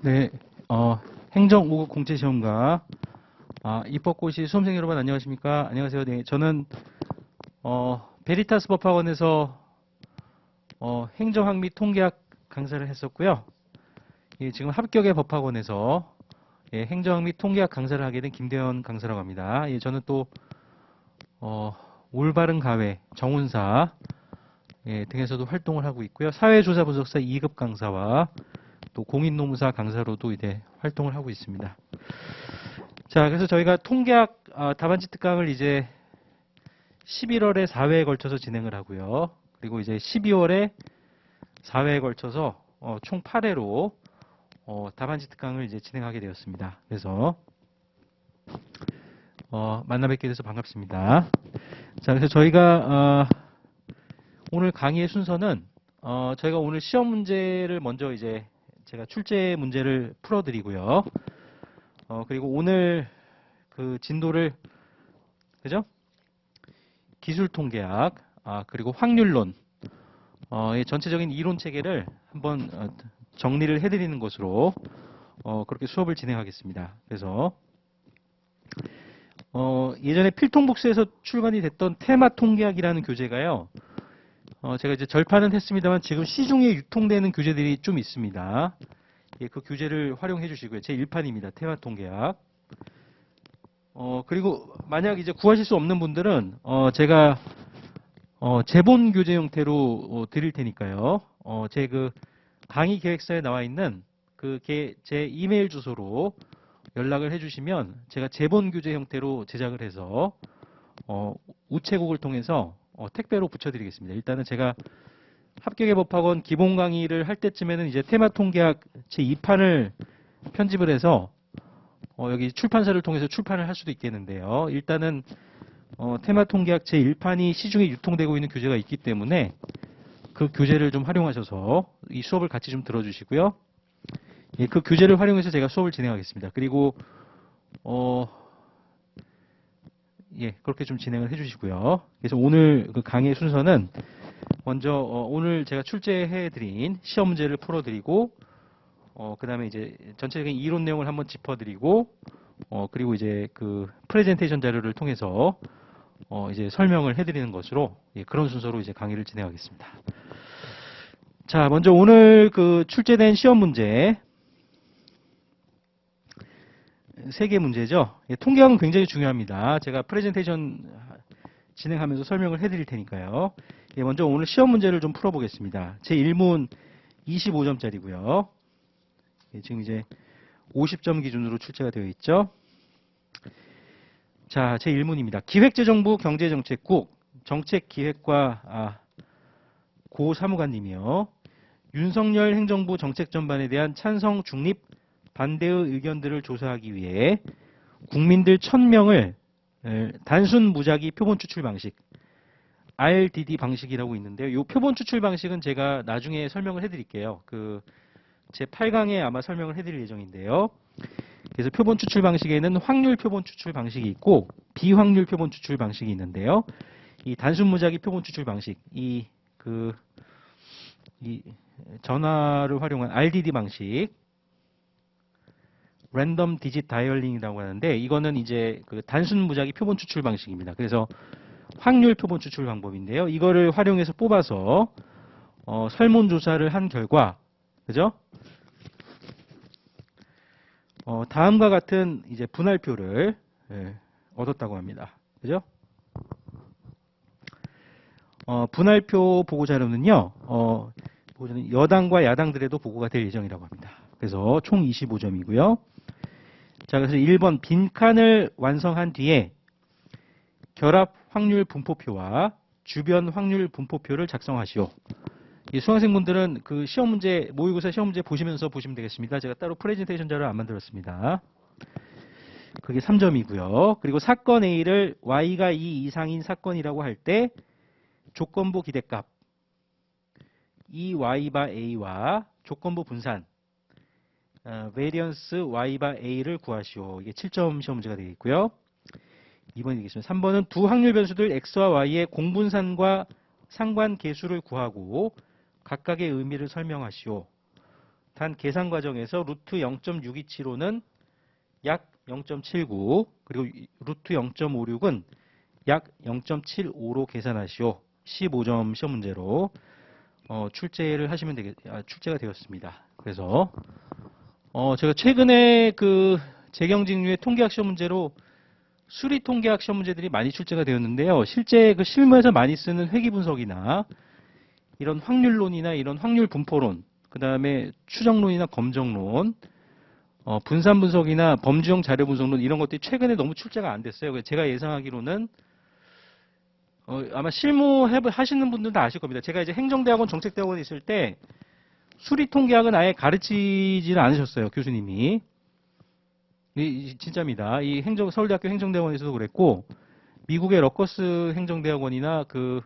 네, 행정 5급 공채시험과 입법고시 수험생 여러분 안녕하십니까? 안녕하세요. 네, 저는 베리타스 법학원에서 행정학 및 통계학 강사를 했었고요. 예, 지금 합격의 법학원에서 행정학 및 통계학 강사를 하게 된 김대현 강사라고 합니다. 예, 저는 또 올바른 가외, 정운사 등에서도 활동을 하고 있고요. 사회조사 분석사 2급 강사와 또 공인노무사 강사로도 이제 활동을 하고 있습니다. 자, 그래서 저희가 통계학 답안지 특강을 이제 11월에 4회에 걸쳐서 진행을 하고요. 그리고 이제 12월에 4회에 걸쳐서 총 8회로 답안지 특강을 이제 진행하게 되었습니다. 그래서 만나 뵙게 돼서 반갑습니다. 자, 그래서 저희가 오늘 강의의 순서는 저희가 오늘 시험 문제를 먼저 이제 제가 출제 문제를 풀어드리고요. 그리고 오늘 그 진도를 그죠? 기술 통계학, 그리고 확률론, 의 전체적인 이론 체계를 한번 정리를 해드리는 것으로 그렇게 수업을 진행하겠습니다. 그래서 예전에 필통북스에서 출간이 됐던 테마 통계학이라는 교재가요. 제가 이제 절판은 했습니다만 지금 시중에 유통되는 교재들이 좀 있습니다. 예, 그 교재를 활용해 주시고요. 제 1판입니다. 테마 통계학. 그리고 만약 이제 구하실 수 없는 분들은 제가 제본 교재 형태로 드릴 테니까요. 제 그 강의 계획서에 나와 있는 제 이메일 주소로 연락을 해주시면 제가 제본 교재 형태로 제작을 해서 우체국을 통해서 택배로 붙여드리겠습니다. 일단은 제가 합격의 법학원 기본 강의를 할 때쯤에는 이제 테마 통계학 제 2판을 편집을 해서 여기 출판사를 통해서 출판을 할 수도 있겠는데요. 일단은 테마 통계학 제 1판이 시중에 유통되고 있는 교재가 있기 때문에 그 교재를 좀 활용하셔서 이 수업을 같이 좀 들어주시고요. 예, 그 교재를 활용해서 제가 수업을 진행하겠습니다. 그리고 예, 그렇게 좀 진행을 해주시고요. 그래서 오늘 그 강의 순서는 먼저 오늘 제가 출제해드린 시험 문제를 풀어드리고 그 다음에 이제 전체적인 이론 내용을 한번 짚어드리고 그리고 이제 그 프레젠테이션 자료를 통해서 이제 설명을 해드리는 것으로 예, 그런 순서로 이제 강의를 진행하겠습니다. 자, 먼저 오늘 그 출제된 시험 문제 3개 문제죠. 예, 통계학은 굉장히 중요합니다. 제가 프레젠테이션 진행하면서 설명을 해드릴 테니까요. 예, 먼저 오늘 시험 문제를 좀 풀어보겠습니다. 제 1문 25점짜리고요. 예, 지금 이제 50점 기준으로 출제가 되어 있죠. 자, 제 1문입니다. 기획재정부 경제정책국 정책기획과 고 사무관님이요. 윤석열 행정부 정책 전반에 대한 찬성, 중립, 반대의 의견들을 조사하기 위해 국민들 1000명을 단순 무작위 표본 추출 방식 RDD 방식이라고 있는데요. 이 표본 추출 방식은 제가 나중에 설명을 해드릴게요. 제 8강에 아마 설명을 해드릴 예정인데요. 그래서 표본 추출 방식에는 확률 표본 추출 방식이 있고 비확률 표본 추출 방식이 있는데요. 이 단순 무작위 표본 추출 방식, 이 전화를 활용한 RDD 방식, 랜덤 디짓 다이얼링이라고 하는데 이거는 이제 그 단순 무작위 표본 추출 방식입니다. 그래서 확률 표본 추출 방법인데요. 이거를 활용해서 뽑아서 설문조사를 한 결과, 그죠? 다음과 같은 이제 분할표를 얻었다고 합니다. 그죠? 분할표 보고 자료는요, 여당과 야당들에도 보고가 될 예정이라고 합니다. 그래서 총 25점이고요. 자, 그래서 1번 빈칸을 완성한 뒤에 결합 확률 분포표와 주변 확률 분포표를 작성하시오. 이 수강생분들은 그 시험 문제, 모의고사 시험 문제 보시면서 보시면 되겠습니다. 제가 따로 프레젠테이션 자료를 안 만들었습니다. 그게 3점이고요. 그리고 사건 A를 Y가 2 이상인 사건이라고 할 때 조건부 기대값 이 Y바 A와 조건부 분산 variance Y바 A를 구하시오. 이게 7점 시험 문제가 되겠고요. 2번이 되겠습니다. 3번은 두 확률 변수들 X와 Y의 공분산과 상관 계수를 구하고 각각의 의미를 설명하시오. 단 계산 과정에서 루트 0.627호는 약 0.79, 그리고 루트 0.56은 약 0.75로 계산하시오. 15점 시험 문제로 출제를 하시면 출제가 되었습니다. 그래서 제가 최근에 그 재경직류의 통계학 시험 문제로 수리 통계학 시험 문제들이 많이 출제가 되었는데요. 실제 그 실무에서 많이 쓰는 회귀 분석이나 이런 확률론이나 이런 확률 분포론, 그 다음에 추정론이나 검정론, 분산 분석이나 범주형 자료 분석론 이런 것들이 최근에 너무 출제가 안 됐어요. 그래서 제가 예상하기로는 아마 실무 하시는 분들은 다 아실 겁니다. 제가 이제 행정대학원, 정책대학원에 있을 때 수리통계학은 아예 가르치지를 않으셨어요, 교수님이. 진짜입니다. 이 서울대학교 행정대학원에서도 그랬고, 미국의 러커스 행정대학원이나 그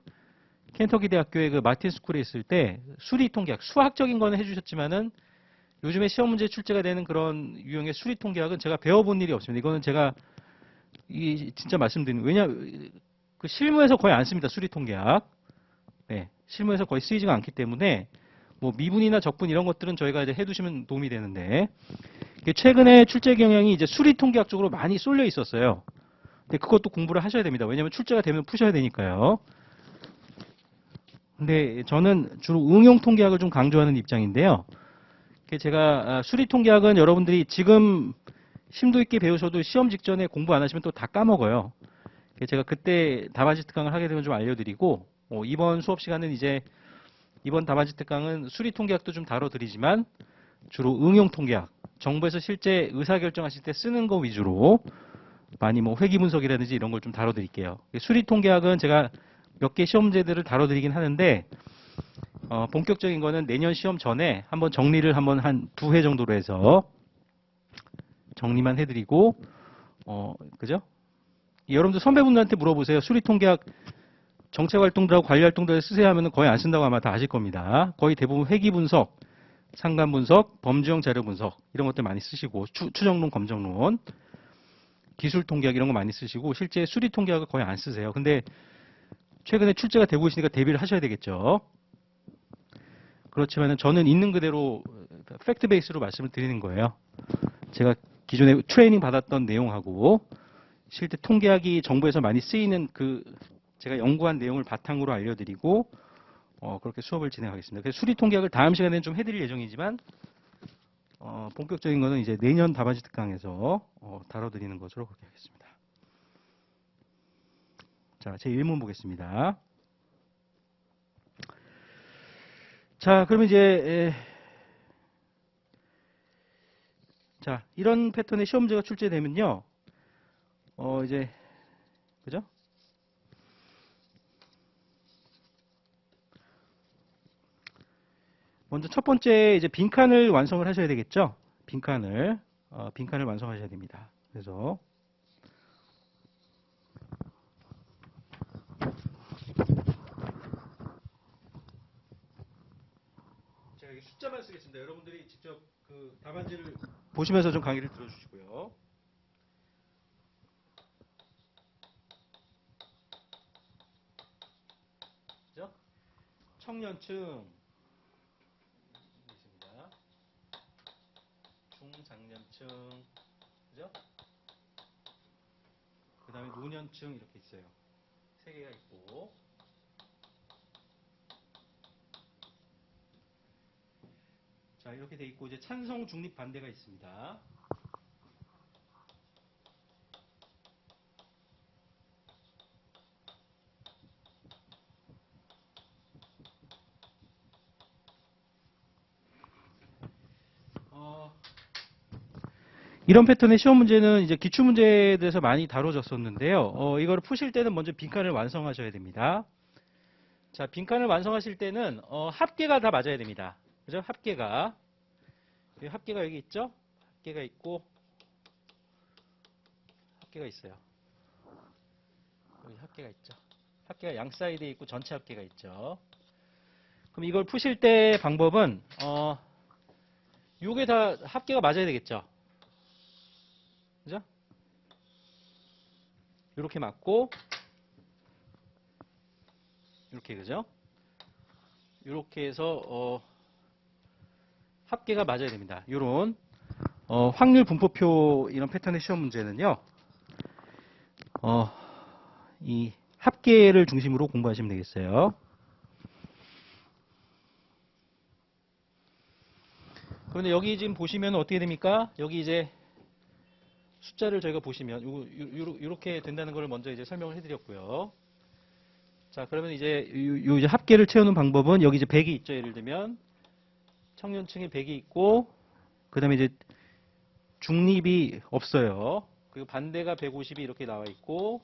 켄터키 대학교의 그 마틴 스쿨에 있을 때 수리통계학, 수학적인 거는 해주셨지만은 요즘에 시험 문제 출제가 되는 그런 유형의 수리통계학은 제가 배워본 일이 없습니다. 이거는 제가 진짜 말씀드리는, 그 실무에서 거의 안 씁니다. 수리통계학. 네, 실무에서 거의 쓰이지가 않기 때문에 뭐 미분이나 적분 이런 것들은 저희가 이제 해두시면 도움이 되는데, 최근에 출제 경향이 이제 수리통계학 쪽으로 많이 쏠려 있었어요. 근데 그것도 공부를 하셔야 됩니다. 왜냐하면 출제가 되면 푸셔야 되니까요. 근데 저는 주로 응용통계학을 좀 강조하는 입장인데요. 제가 수리통계학은 여러분들이 지금 심도 있게 배우셔도 시험 직전에 공부 안 하시면 또 다 까먹어요. 제가 그때 답안지 특강을 하게 되면 좀 알려드리고, 이번 수업 시간은 이제 이번 답안지 특강은 수리통계학도 좀 다뤄드리지만 주로 응용통계학, 정부에서 실제 의사결정하실 때 쓰는 거 위주로 많이 뭐 회귀분석이라든지 이런 걸 좀 다뤄드릴게요. 수리통계학은 제가 몇 개 시험 문제들을 다뤄드리긴 하는데 본격적인 거는 내년 시험 전에 한번 정리를 한번 한 2회 정도로 해서 정리만 해드리고 그죠? 여러분들 선배분들한테 물어보세요. 수리통계학 정책활동들하고 관리활동들을 쓰세요 하면 거의 안 쓴다고 아마 다 아실 겁니다. 거의 대부분 회귀분석, 상관분석, 범주형 자료분석 이런 것들 많이 쓰시고 추정론, 검정론, 기술통계학 이런 거 많이 쓰시고 실제 수리통계학을 거의 안 쓰세요. 근데 최근에 출제가 되고 있으니까 대비를 하셔야 되겠죠. 그렇지만 저는 있는 그대로 팩트 베이스로 말씀을 드리는 거예요. 제가 기존에 트레이닝 받았던 내용하고 실제 통계학이 정부에서 많이 쓰이는 그 제가 연구한 내용을 바탕으로 알려드리고 그렇게 수업을 진행하겠습니다. 그래서 수리통계학을 다음 시간에는 좀 해드릴 예정이지만 본격적인 거는 이제 내년 답안지 특강에서 다뤄드리는 것으로 그렇게 하겠습니다. 자, 제 1문 보겠습니다. 자, 그러면 이제 자, 이런 패턴의 시험 문제가 출제되면요. 이제 그죠? 먼저 첫 번째 이제 빈칸을 완성을 하셔야 되겠죠? 빈칸을 완성하셔야 됩니다. 그래서 제가 여기 숫자만 쓰겠습니다. 여러분들이 직접 그 답안지를 보시면서 좀 강의를 들어주시고요. 그죠? 청년층 있습니다. 중장년층, 그죠? 그 다음에 노년층 이렇게 있어요. 세 개가 있고. 자, 이렇게 돼 있고 이제 찬성, 중립, 반대가 있습니다. 이런 패턴의 시험 문제는 이제 기출 문제에 대해서 많이 다뤄졌었는데요. 이걸 푸실 때는 먼저 빈칸을 완성하셔야 됩니다. 자, 빈칸을 완성하실 때는 합계가 다 맞아야 됩니다. 그죠? 합계가 여기 있죠? 합계가 있고 합계가 있어요. 여기 합계가 있죠. 합계가 양 사이드에 있고 전체 합계가 있죠. 그럼 이걸 푸실 때 방법은 요게 다 합계가 맞아야 되겠죠. 그죠? 이렇게 맞고 이렇게 그죠? 이렇게 해서 합계가 맞아야 됩니다. 요런 확률 분포표 이런 패턴의 시험 문제는요. 이 합계를 중심으로 공부하시면 되겠어요. 그런데 여기 지금 보시면 어떻게 됩니까? 여기 이제 숫자를 저희가 보시면 이렇게 된다는 걸 먼저 이제 설명을 해드렸고요. 자, 그러면 이제 요 이제 합계를 채우는 방법은 여기 이제 100이 있죠. 예를 들면 청년층에 100이 있고 그다음에 이제 중립이 없어요. 그리고 반대가 150이 이렇게 나와 있고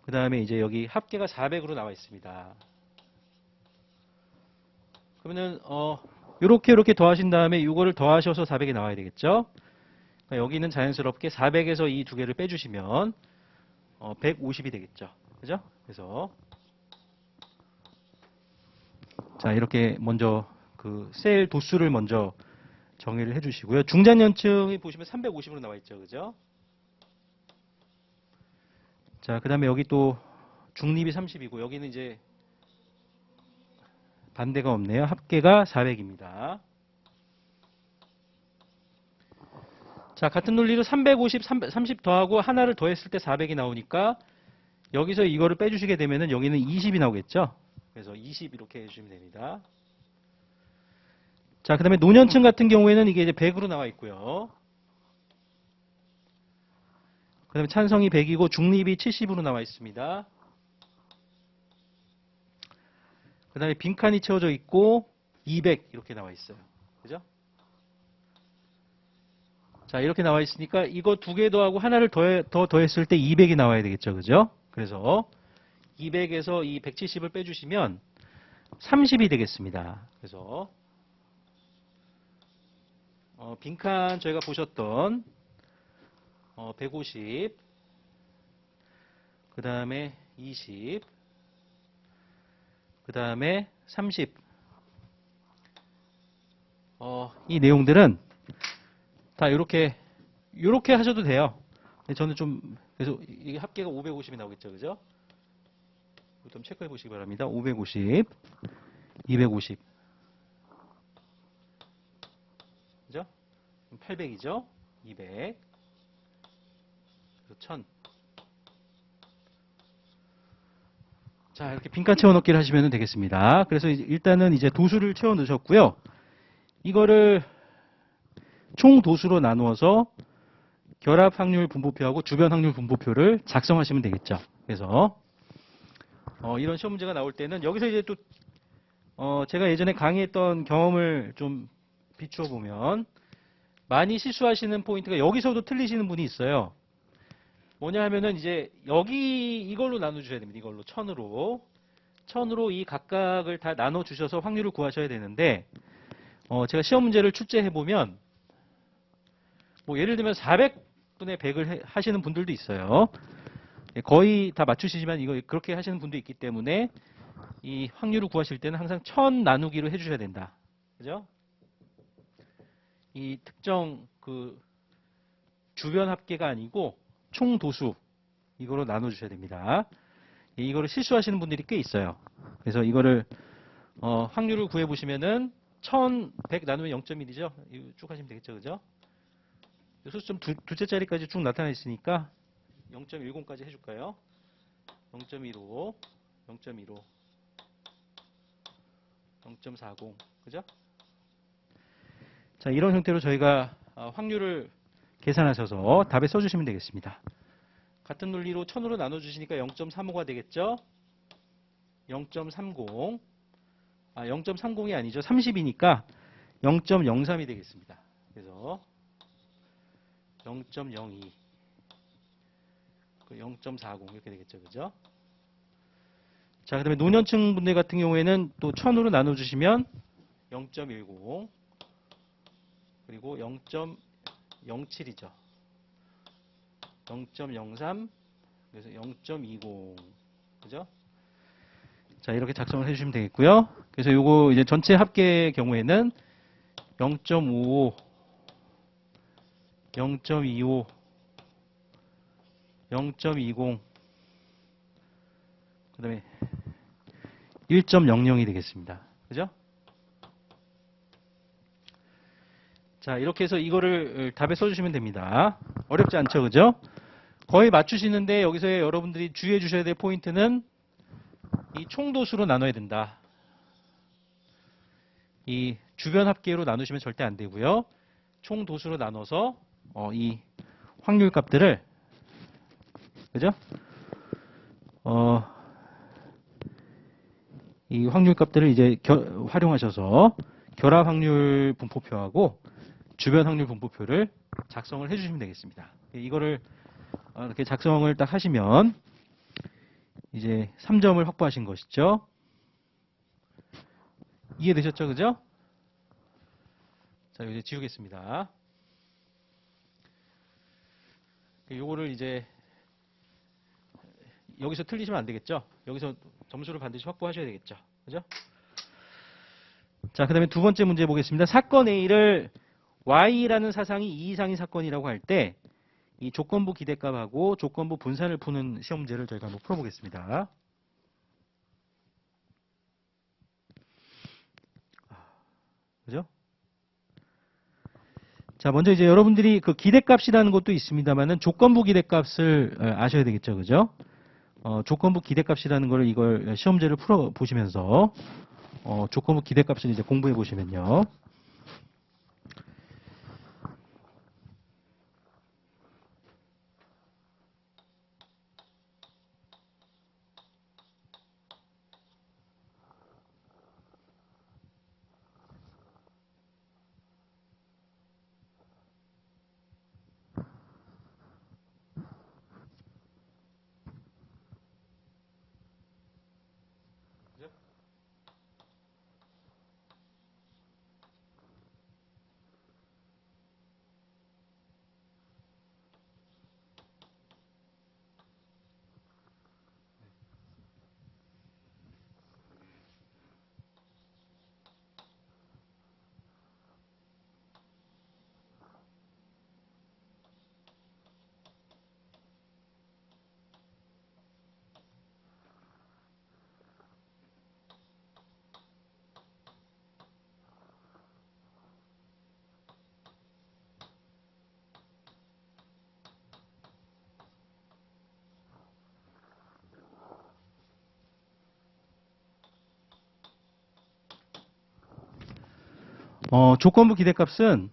그다음에 이제 여기 합계가 400으로 나와 있습니다. 그러면은 이렇게 더하신 다음에 이거를 더하셔서 400이 나와야 되겠죠. 그러니까 여기는 자연스럽게 400에서 이 두 개를 빼주시면 150이 되겠죠. 그죠? 그래서 자 이렇게 먼저 그 셀 도수를 먼저 정의를 해주시고요. 중장년층이 보시면 350으로 나와 있죠. 그죠? 자, 그 다음에 여기 또 중립이 30이고 여기는 이제 반대가 없네요. 합계가 400입니다. 자, 같은 논리로 350, 30 더하고 하나를 더했을 때 400이 나오니까 여기서 이거를 빼주시게 되면은 여기는 20이 나오겠죠. 그래서 20 이렇게 해주시면 됩니다. 자, 그 다음에 노년층 같은 경우에는 이게 이제 100으로 나와 있고요. 그 다음에 찬성이 100이고 중립이 70으로 나와 있습니다. 그 다음에 빈칸이 채워져 있고 200 이렇게 나와 있어요. 그죠? 자, 이렇게 나와 있으니까 이거 두 개 더하고 하나를 더 더했을 때 200이 나와야 되겠죠. 그죠? 그래서 200에서 이 170을 빼주시면 30이 되겠습니다. 그래서 빈칸 저희가 보셨던 150, 그 다음에 20, 그 다음에 30. 이 내용들은 다 이렇게 하셔도 돼요. 저는 좀 그래서 이게 합계가 550이 나오겠죠, 그죠? 좀 체크해 보시기 바랍니다. 550, 250, 그죠? 800이죠? 200, 1000. 자, 이렇게 빈칸 채워 넣기를 하시면 되겠습니다. 그래서 일단은 이제 도수를 채워 넣으셨고요. 이거를 총 도수로 나누어서 결합 확률 분포표하고 주변 확률 분포표를 작성하시면 되겠죠. 그래서 이런 시험 문제가 나올 때는 여기서 이제 또 제가 예전에 강의했던 경험을 좀 비추어 보면 많이 실수하시는 포인트가 여기서도 틀리시는 분이 있어요. 뭐냐 하면은 이제 여기 이걸로 나눠 주셔야 됩니다. 이걸로 1000으로 이 각각을 다 나눠 주셔서 확률을 구하셔야 되는데 제가 시험 문제를 출제해 보면 뭐 예를 들면 400분의 100을 하시는 분들도 있어요. 거의 다 맞추시지만 이거 그렇게 하시는 분도 있기 때문에 이 확률을 구하실 때는 항상 1000 나누기로 해주셔야 된다. 그죠? 이 특정 그 주변 합계가 아니고 총 도수 이거로 나눠주셔야 됩니다. 이거를 실수하시는 분들이 꽤 있어요. 그래서 이거를 확률을 구해 보시면은 1100 나누면 0.1이죠. 이거 쭉 하시면 되겠죠, 그죠? 수점 두째 자리까지 쭉 나타나 있으니까 0.10까지 해줄까요? 0.15, 0.15, 0.40, 그죠? 자, 이런 형태로 저희가 확률을 계산하셔서 답에 써주시면 되겠습니다. 같은 논리로 1000으로 나눠주시니까 0.35가 되겠죠? 0.30, 0.30이 아니죠. 30이니까 0.03이 되겠습니다. 그래서 0.02, 0.40 이렇게 되겠죠. 그죠? 자, 그 다음에 노년층 분들 같은 경우에는 또 1000으로 나눠주시면 0.10, 그리고 0.07이죠. 0.03, 그래서 0.20, 그죠? 자, 이렇게 작성을 해주시면 되겠고요. 그래서 요거 이제 전체 합계의 경우에는 0.55, 0.25, 0.20, 그 다음에 1.00이 되겠습니다. 그죠? 자, 이렇게 해서 이거를 답에 써주시면 됩니다. 어렵지 않죠, 그죠? 거의 맞추시는데 여기서 여러분들이 주의해 주셔야 될 포인트는 이 총도수로 나눠야 된다. 이 주변 합계로 나누시면 절대 안 되고요. 총도수로 나눠서 이 확률 값들을, 그죠? 이 확률 값들을 이제 활용하셔서 결합 확률 분포표하고 주변 확률 분포표를 작성을 해주시면 되겠습니다. 이거를 이렇게 작성을 딱 하시면 이제 3점을 확보하신 것이죠. 이해되셨죠, 그죠? 자, 이제 지우겠습니다. 요거를 이제 여기서 틀리시면 안 되겠죠? 여기서 점수를 반드시 확보하셔야 되겠죠? 그죠? 자, 그 다음에 두 번째 문제 보겠습니다. 사건 A를 Y라는 사상이 2 이상인 사건이라고 할 때 이 조건부 기대값하고 조건부 분산을 푸는 시험 문제를 저희가 한번 풀어보겠습니다. 그죠? 자, 먼저 이제 여러분들이 그 기대값이라는 것도 있습니다만은 조건부 기대값을 아셔야 되겠죠, 그죠? 조건부 기대값이라는 걸 이걸 시험제를 풀어 보시면서 조건부 기대값을 이제 공부해 보시면요. 조건부 기대값은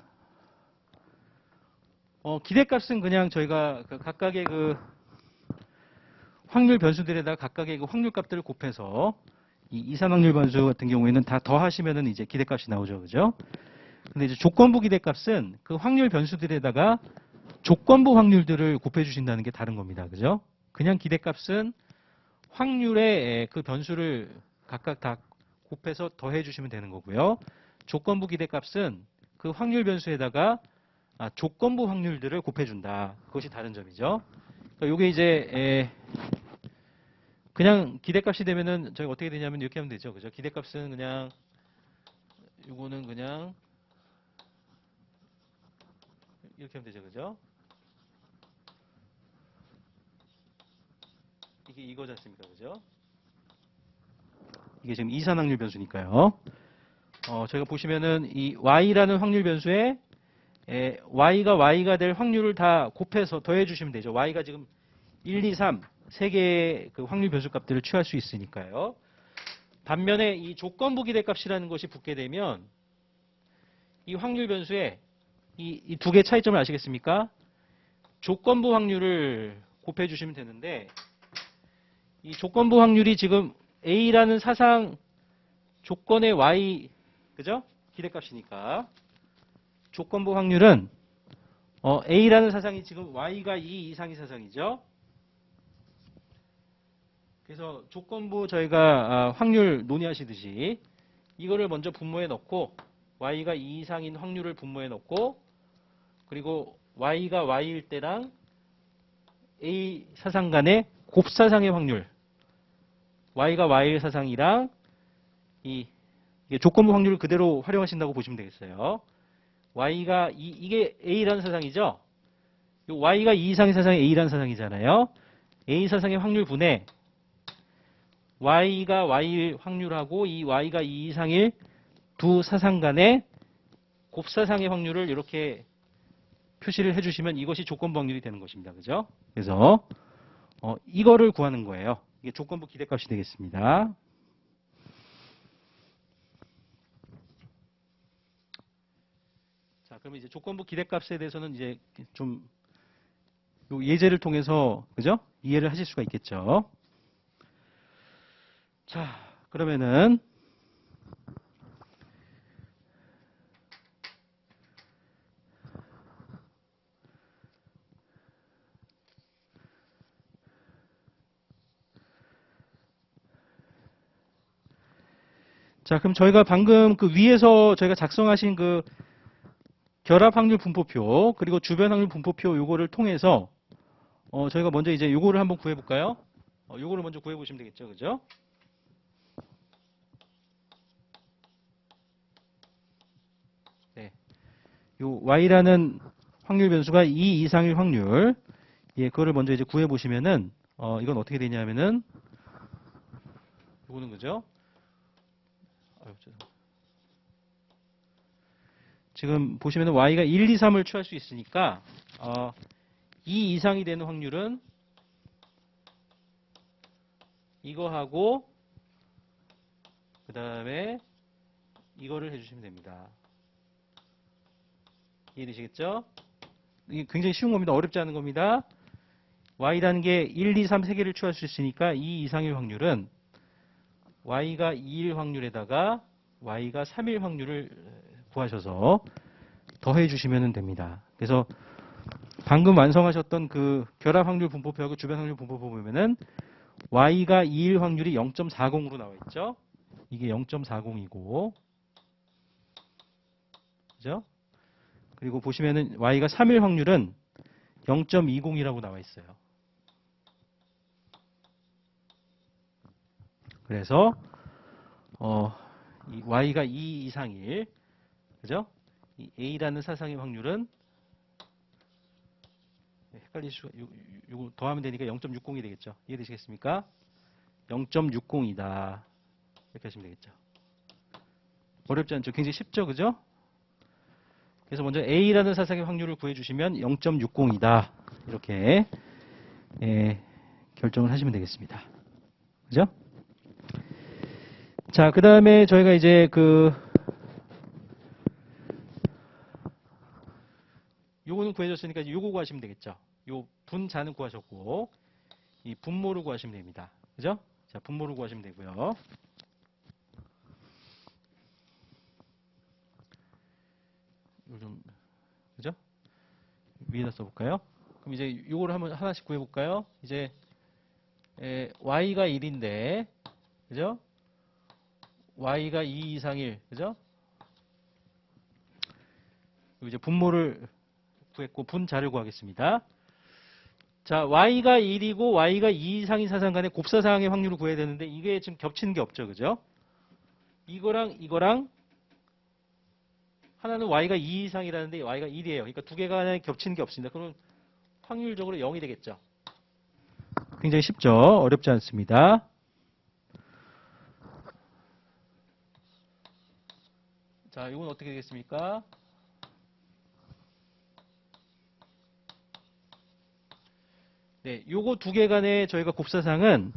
기대값은 그냥 저희가 각각의 그 확률 변수들에다가 각각의 그 확률 값들을 곱해서 이 이산 확률 변수 같은 경우에는 다 더하시면은 이제 기대값이 나오죠, 그죠? 근데 이제 조건부 기대값은 그 확률 변수들에다가 조건부 확률들을 곱해 주신다는 게 다른 겁니다, 그죠? 그냥 기대값은 확률의 그 변수를 각각 다 곱해서 더해 주시면 되는 거고요. 조건부 기대값은 그 확률 변수에다가 조건부 확률들을 곱해준다. 그것이 다른 점이죠. 그러니까 이게 이제 그냥 기대값이 되면은 저희가 어떻게 되냐면 이렇게 하면 되죠, 그죠? 기대값은 그냥 요거는 그냥 이렇게 하면 되죠, 그죠? 이게 이거지 않습니까, 그죠? 이게 지금 이산 확률 변수니까요. 저희가 보시면은 이 y라는 확률 변수에 y가 될 확률을 다 곱해서 더해 주시면 되죠. y가 지금 1, 2, 3 세 개의 그 확률 변수 값들을 취할 수 있으니까요. 반면에 이 조건부 기대값이라는 것이 붙게 되면 이 확률 변수에 이 두 개의 차이점을 아시겠습니까? 조건부 확률을 곱해 주시면 되는데 이 조건부 확률이 지금 a라는 사상 조건의 y, 그죠? 기대값이니까 조건부 확률은 a라는 사상이 지금 y가 2 이상의 사상이죠. 그래서 조건부 저희가 확률 논의하시듯이 이거를 먼저 분모에 넣고 y가 2 이상인 확률을 분모에 넣고 그리고 y가 y일 때랑 a 사상 간의 곱사상의 확률 y가 y일 사상이랑 이게 조건부 확률을 그대로 활용하신다고 보시면 되겠어요. y가 이게 a라는 사상이죠. y가 2 이상의 사상이 a라는 사상이잖아요. a 사상의 확률 분의 y가 y일 확률하고 이 y가 2 이상일 두 사상 간의 곱사상의 확률을 이렇게 표시를 해주시면 이것이 조건부 확률이 되는 것입니다. 그죠? 그래서 이거를 구하는 거예요. 이게 조건부 기대값이 되겠습니다. 자, 그러면 이제 조건부 기대값에 대해서는 이제 좀 요 예제를 통해서 그죠? 이해를 하실 수가 있겠죠. 자, 그러면은 자, 그럼 저희가 방금 그 위에서 저희가 작성하신 그 결합 확률 분포표 그리고 주변 확률 분포표 요거를 통해서 저희가 먼저 이제 요거를 한번 구해 볼까요? 요거를 먼저 구해 보시면 되겠죠. 그죠? 네. 요 y라는 확률 변수가 2 이상일 확률. 예, 그거를 먼저 이제 구해 보시면은 이건 어떻게 되냐면은 요거는 그죠? 지금 보시면은 y가 1, 2, 3을 취할 수 있으니까 2 이상이 되는 확률은 이거하고 그 다음에 이거를 해주시면 됩니다. 이해되시겠죠? 이게 굉장히 쉬운 겁니다. 어렵지 않은 겁니다. y라는 게 1, 2, 3 3개를 취할 수 있으니까 2 이상일 확률은 y가 2일 확률에다가 y가 3일 확률을 구하셔서 더해 주시면 됩니다. 그래서 방금 완성하셨던 그 결합 확률 분포표하고 주변 확률 분포표 보면은 y가 2일 확률이 0.40으로 나와 있죠. 이게 0.40이고 그죠? 그리고 보시면은 y가 3일 확률은 0.20이라고 나와 있어요. 그래서 이 y가 2 이상일 그죠? 이 a라는 사상의 확률은 헷갈릴 수가 요거 더하면 되니까 0.60이 되겠죠. 이해되시겠습니까? 0.60이다. 이렇게 하시면 되겠죠. 어렵지 않죠? 굉장히 쉽죠? 그죠? 그래서 먼저 a라는 사상의 확률을 구해주시면 0.60이다. 이렇게 결정을 하시면 되겠습니다. 그죠? 자, 그 다음에 저희가 이제 요거는 구해줬으니까 요거 구하시면 되겠죠. 요 분자는 구하셨고 이 분모를 구하시면 됩니다. 그죠? 자, 분모를 구하시면 되고요. 요즘 그죠? 위에다 써볼까요? 그럼 이제 요거를 한번 하나씩 구해볼까요? 이제 y가 1인데 그죠? y가 2 이상 1 그죠? 이제 분모를 구했고 분자를 구하겠습니다. 자, y가 1이고 y가 2 이상인 사상 간의 곱사상의 확률을 구해야 되는데 이게 지금 겹치는 게 없죠. 그죠? 이거랑 하나는 y가 2 이상이라는데 y가 1이에요. 그러니까 두 개가 간에 겹치는 게 없습니다. 그럼 확률적으로 0이 되겠죠. 굉장히 쉽죠. 어렵지 않습니다. 자, 이건 어떻게 되겠습니까? 네, 요거 두 개 간의 저희가 곱사상은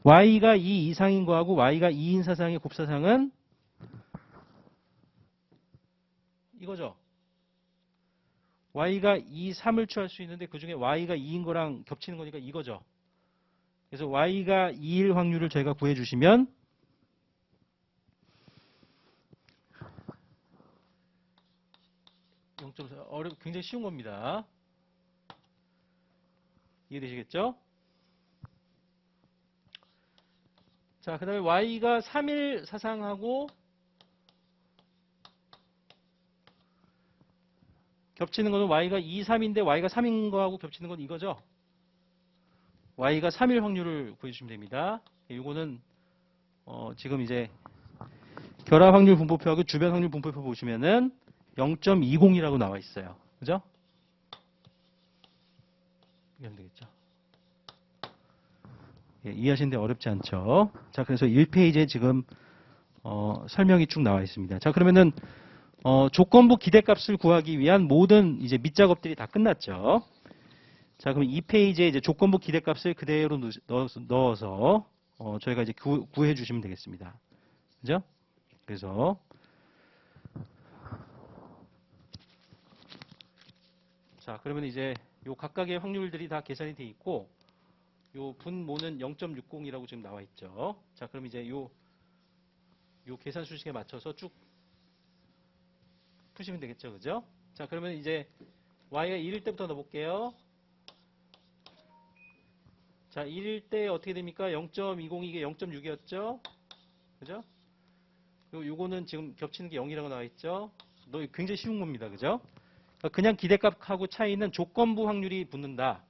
y가 2 이상인 거하고 y가 2인 사상의 곱사상은 이거죠. y가 2, 3을 취할 수 있는데 그 중에 y가 2인 거랑 겹치는 거니까 이거죠. 그래서 y가 2일 확률을 저희가 구해주시면 굉장히 쉬운 겁니다. 이해되시겠죠? 자, 그 다음에 y가 3일 사상하고 겹치는 거는 y가 2, 3인데 y가 3인 거하고 겹치는 건 이거죠. y가 3일 확률을 구해주시면 됩니다. 이거는 지금 이제 결합 확률 분포표하고 주변 확률 분포표 보시면은 0.20이라고 나와 있어요. 그죠? 이게 하면 되겠죠. 예, 이해하시는데 어렵지 않죠? 자, 그래서 1페이지에 지금 설명이 쭉 나와 있습니다. 자, 그러면은 조건부 기대값을 구하기 위한 모든 이제 밑작업들이 다 끝났죠. 자, 그럼 이 페이지에 이제 조건부 기대값을 그대로 넣어서 저희가 이제 구해 주시면 되겠습니다. 그죠? 그래서 자, 그러면 이제 요 각각의 확률들이 다 계산이 돼 있고 요 분모는 0.60이라고 지금 나와 있죠. 자, 그럼 이제 요 계산 수식에 맞춰서 쭉 푸시면 되겠죠. 그죠? 자, 그러면 이제 y가 1일 때부터 넣어볼게요. 자, 1일 때 어떻게 됩니까? 0.20 이게 0.6이었죠? 그죠? 그리고 요거는 지금 겹치는 게 0이라고 나와 있죠? 굉장히 쉬운 겁니다. 그죠? 그냥 기대값하고 차이는 조건부 확률이 붙는다.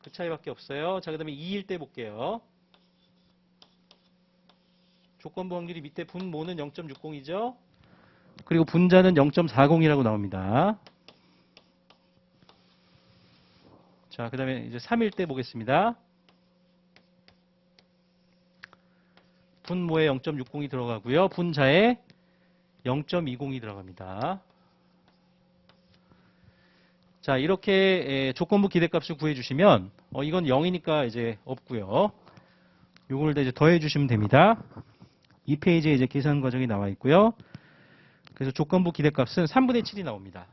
그 차이밖에 없어요. 자, 그 다음에 2일 때 볼게요. 조건부 확률이 밑에 분모는 0.60이죠? 그리고 분자는 0.40이라고 나옵니다. 자, 그 다음에 이제 3일 때 보겠습니다. 분모에 0.60이 들어가고요. 분자에 0.20이 들어갑니다. 자, 이렇게 조건부 기대값을 구해주시면 이건 0이니까 이제 없고요. 요걸 이제 더해주시면 됩니다. 이 페이지에 이제 계산 과정이 나와 있고요. 그래서 조건부 기대값은 3분의 7이 나옵니다.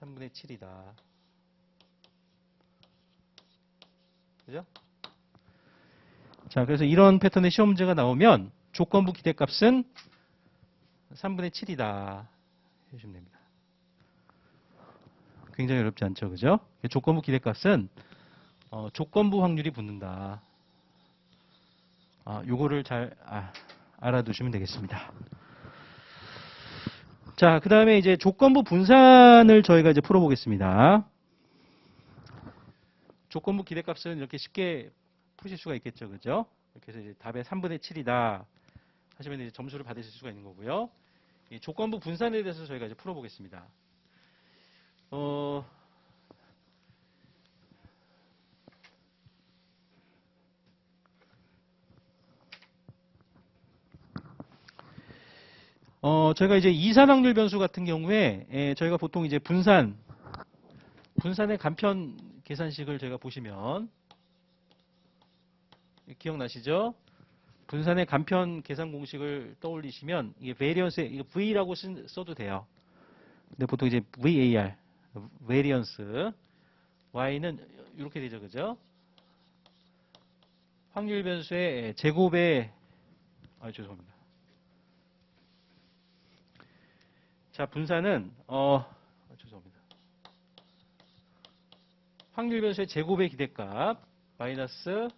3분의 7이다. 그죠? 자, 그래서 이런 패턴의 시험 문제가 나오면 조건부 기대값은 3분의 7이다. 해주시면 됩니다. 굉장히 어렵지 않죠. 그죠? 조건부 기대값은 조건부 확률이 붙는다. 요거를 잘 알아두시면 되겠습니다. 자, 그 다음에 이제 조건부 분산을 저희가 이제 풀어보겠습니다. 조건부 기대값은 이렇게 쉽게 푸실 수가 있겠죠. 그죠? 이렇게 해서 이제 답의 3분의 7이다 하시면 이제 점수를 받으실 수가 있는 거고요. 이 조건부 분산에 대해서 저희가 이제 풀어보겠습니다. 저희가 이제 이산 확률 변수 같은 경우에 저희가 보통 이제 분산의 간편 계산식을 저희가 보시면 기억나시죠? 분산의 간편 계산 공식을 떠올리시면 이게 베리언스에 이거 V라고 써도 돼요. 근데 보통 이제 VAR, 베리언스 Y는 이렇게 되죠, 그죠? 확률 변수의 제곱에 죄송합니다. 자, 분산은 죄송합니다. 확률 변수의 제곱의 기대값 마이너스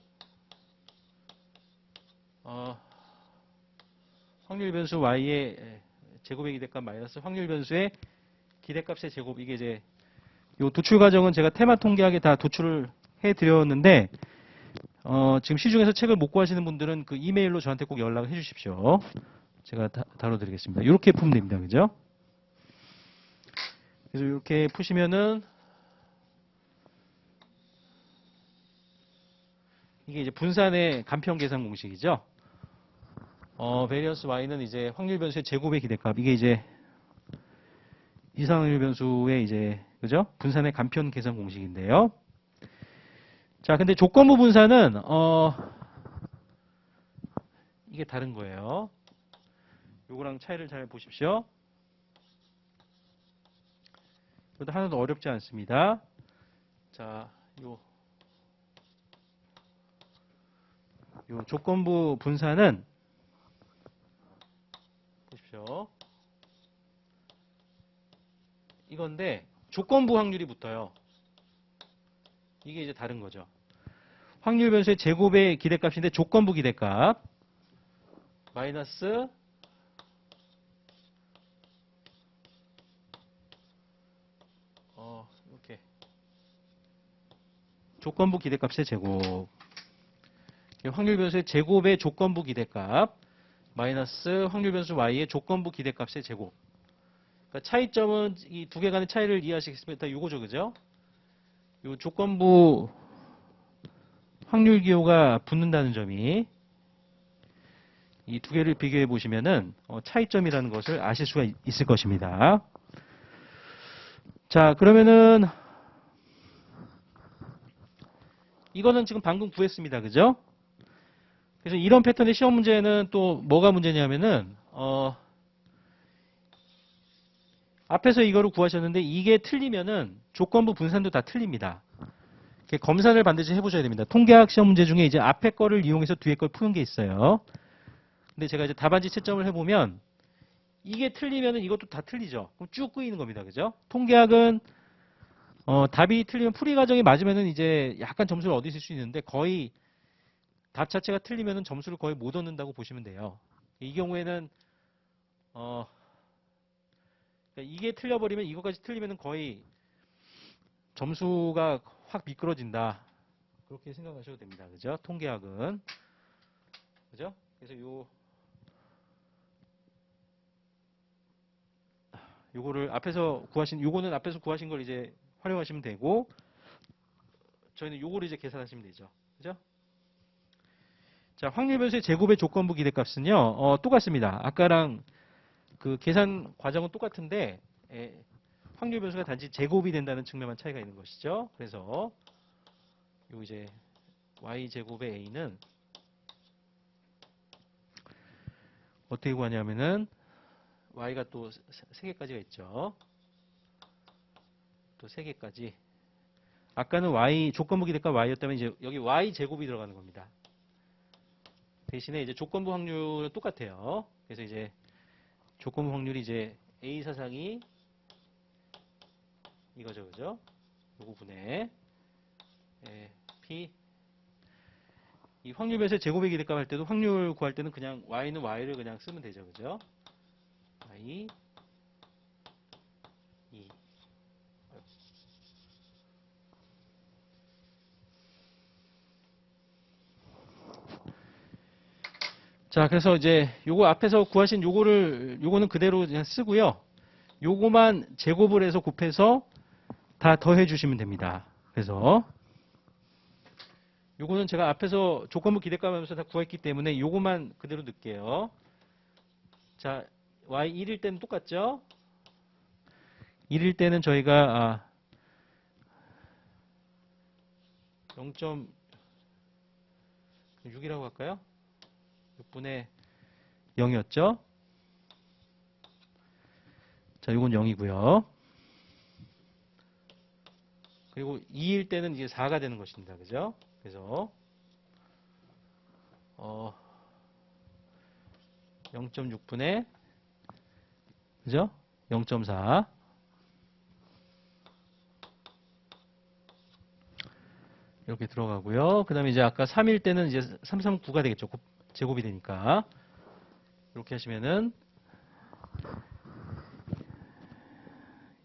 확률 변수 y의 제곱의 기대값 마이너스 확률 변수의 기대값의 제곱. 이게 이제 요 도출 과정은 제가 테마 통계학에 다 도출을 해드렸는데 지금 시중에서 책을 못 구하시는 분들은 그 이메일로 저한테 꼭 연락을 해주십시오. 제가 다뤄드리겠습니다. 이렇게 풀면 됩니다. 그죠? 그래서 이렇게 푸시면은 이게 이제 분산의 간편 계산 공식이죠. 베리언스 y는 이제 확률 변수의 제곱의 기대값. 이게 이제 이상 확률 변수의 이제 그죠? 분산의 간편 계산 공식인데요. 자, 근데 조건부 분산은 이게 다른 거예요. 요거랑 차이를 잘 보십시오. 이것도 하나도 어렵지 않습니다. 자, 요 조건부 분산은 보십시오. 이건데 조건부 확률이 붙어요. 이게 이제 다른 거죠. 확률 변수의 제곱의 기대값인데 조건부 기대값 마이너스 이렇게 조건부 기대값의 제곱. 확률 변수의 제곱의 조건부 기대값 마이너스 확률 변수 y의 조건부 기대값의 제곱. 그러니까 차이점은 이 두 개 간의 차이를 이해하시겠습니까? 요거죠, 그죠? 요 조건부 확률 기호가 붙는다는 점이 이 두 개를 비교해 보시면은 차이점이라는 것을 아실 수가 있을 것입니다. 자, 그러면은 이거는 지금 방금 구했습니다. 그죠? 그래서 이런 패턴의 시험 문제는 또 뭐가 문제냐면은 앞에서 이거를 구하셨는데 이게 틀리면은 조건부 분산도 다 틀립니다. 검사를 반드시 해보셔야 됩니다. 통계학 시험 문제 중에 이제 앞에 거를 이용해서 뒤에 걸 푸는 게 있어요. 근데 제가 이제 답안지 채점을 해보면 이게 틀리면은 이것도 다 틀리죠. 그럼 쭉 끄이는 겁니다. 그죠? 통계학은 답이 틀리면 풀이 과정이 맞으면은 이제 약간 점수를 얻으실 수 있는데 거의 답 자체가 틀리면은 점수를 거의 못 얻는다고 보시면 돼요. 이 경우에는 그러니까 이게 틀려버리면 이것까지 틀리면은 거의 점수가 확 미끄러진다. 그렇게 생각하셔도 됩니다. 그죠? 통계학은. 그죠? 그래서 요거를 요거는 앞에서 구하신 걸 이제 활용하시면 되고, 저희는 요거를 이제 계산하시면 되죠. 그죠? 자, 확률 변수의 제곱의 조건부 기대값은요, 똑같습니다. 아까랑 그 계산 과정은 똑같은데, 확률 변수가 단지 제곱이 된다는 측면만 차이가 있는 것이죠. 그래서, 요 이제, y제곱의 a는 어떻게 구하냐면은, y가 또 3개까지가 있죠. 또 3개까지. 아까는 y, 조건부 기대값 y였다면 이제 여기 y제곱이 들어가는 겁니다. 대신에 이제 조건부 확률은 똑같아요. 그래서 이제 조건부 확률이 이제 A 사상이 이거죠. 그죠? 요거 분의 P. 이 확률 변수의 제곱의 기대값 할 때도 확률 구할 때는 그냥 Y는 Y를 그냥 쓰면 되죠. 그죠? Y, 2. 자, 그래서 이제 요거 앞에서 구하신 요거는 그대로 그냥 쓰고요. 요거만 제곱을 해서 곱해서 다 더해 주시면 됩니다. 그래서 요거는 제가 앞에서 조건부 기대값 하면서 다 구했기 때문에 요거만 그대로 넣을게요. 자, y 1일 때는 똑같죠? 1일 때는 저희가 0.6이라고 할까요? 6분의 0이었죠? 자, 요건 0이고요. 그리고 2일 때는 이제 4가 되는 것입니다. 그죠? 그래서 0.6분의 그죠? 0.4 이렇게 들어가고요. 그 다음에 이제 아까 3일 때는 이제 339가 되겠죠. 제곱이 되니까. 이렇게 하시면은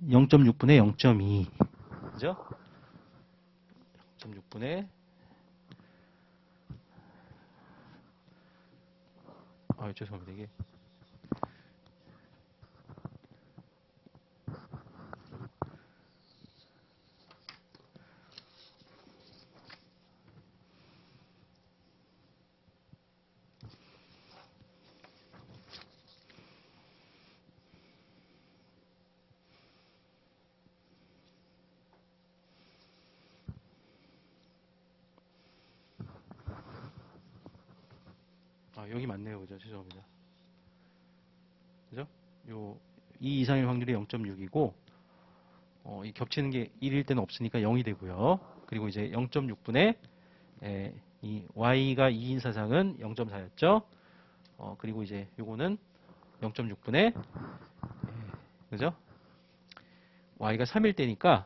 0.6분의 0.2 그죠? 0.6분의 죄송합니다. 이게 여기 맞네요. 그죠? 죄송합니다. 그죠? 2 이상일 확률이 0.6이고 이 겹치는 게 1일 때는 없으니까 0이 되고요. 그리고 이제 0.6분의 이 y가 2인 사상은 0.4였죠. 그리고 이제 요거는 0.6분의 그죠? y가 3일 때니까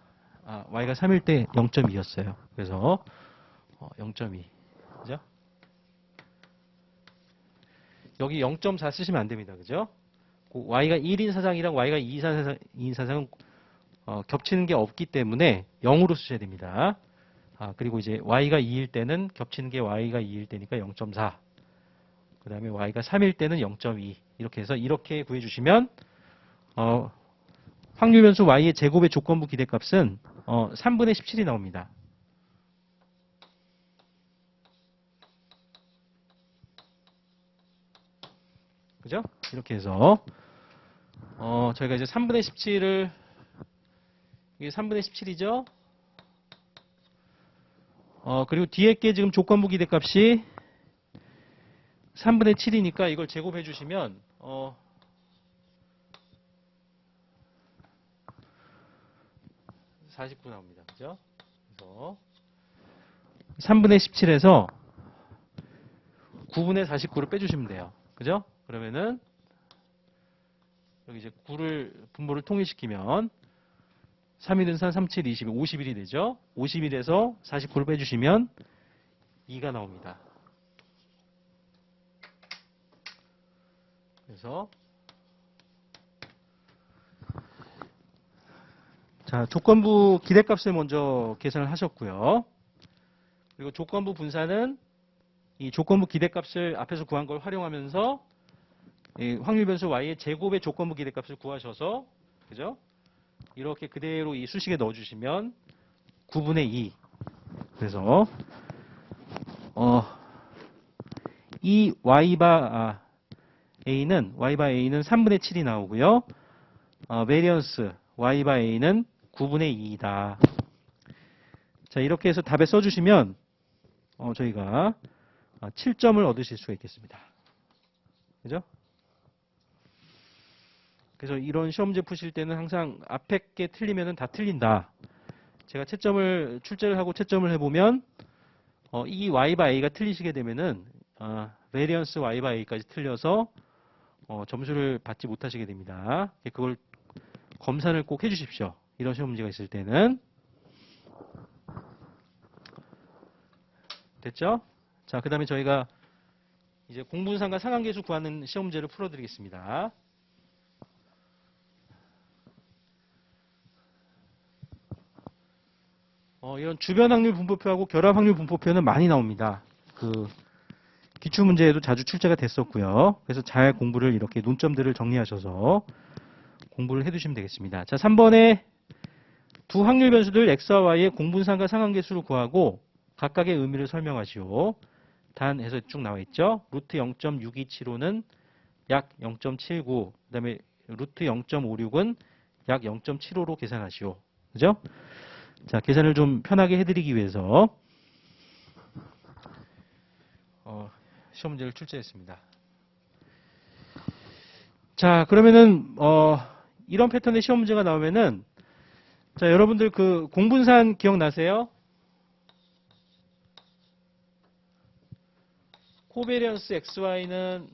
y가 3일 때 0.2였어요. 그래서 0.2 그죠? 여기 0.4 쓰시면 안 됩니다. 그죠? y가 1인 사상이랑 y가 2인 사상은 겹치는 게 없기 때문에 0으로 쓰셔야 됩니다. 그리고 이제 y가 2일 때는 겹치는 게 y가 2일 때니까 0.4. 그 다음에 y가 3일 때는 0.2. 이렇게 해서 이렇게 구해주시면 확률 변수 y의 제곱의 조건부 기대값은 3분의 17이 나옵니다. 그죠? 이렇게 해서 저희가 이제 3분의 17을 이게 3분의 17이죠? 그리고 뒤에 게 지금 조건부 기대값이 3분의 7이니까 이걸 제곱해 주시면 49 나옵니다. 그죠? 그래서 3분의 17에서 9분의 49를 빼주시면 돼요. 그죠? 그러면은 여기 이제 9를 분모를 통일시키면 3일은 3, 3, 7, 20, 50일이 되죠. 50일에서 49를 빼주시면 2가 나옵니다. 그래서 자, 조건부 기대값을 먼저 계산을 하셨고요. 그리고 조건부 분사는 이 조건부 기대값을 앞에서 구한 걸 활용하면서 이 확률 변수 y의 제곱의 조건부 기대값을 구하셔서 그죠? 이렇게 그대로 이 수식에 넣어주시면 9분의 2. 그래서 이 y는 3분의 7이 나오고요. 베리언스 y는 9분의 2이다. 자, 이렇게 해서 답에 써주시면 저희가 7점을 얻으실 수가 있겠습니다. 그죠? 그래서 이런 시험제 푸실 때는 항상 앞에 게 틀리면 다 틀린다. 제가 출제를 하고 채점을 해보면 이 y가 틀리시게 되면은 베리언스 y까지 틀려서 점수를 받지 못하시게 됩니다. 그걸 검사를 꼭 해주십시오. 이런 시험 문제가 있을 때는. 됐죠? 자, 그 다음에 저희가 이제 공분상과 상관계수 구하는 시험 문제를 풀어드리겠습니다. 이런 주변 확률 분포표하고 결합 확률 분포표는 많이 나옵니다. 그 기출 문제에도 자주 출제가 됐었고요. 그래서 잘 공부를 이렇게 논점들을 정리하셔서 공부를 해두시면 되겠습니다. 자, 3번에 두 확률 변수들 x와 y의 공분상과 상관계수를 구하고 각각의 의미를 설명하시오. 단 해서 쭉 나와 있죠. 루트 0.6275는 약 0.79, 그 다음에 루트 0.56은 약 0.75로 계산하시오. 그죠? 자, 계산을 좀 편하게 해드리기 위해서 시험 문제를 출제했습니다. 자, 그러면은 이런 패턴의 시험 문제가 나오면은 자, 여러분들 그 공분산 기억나세요? 코베리언스 XY는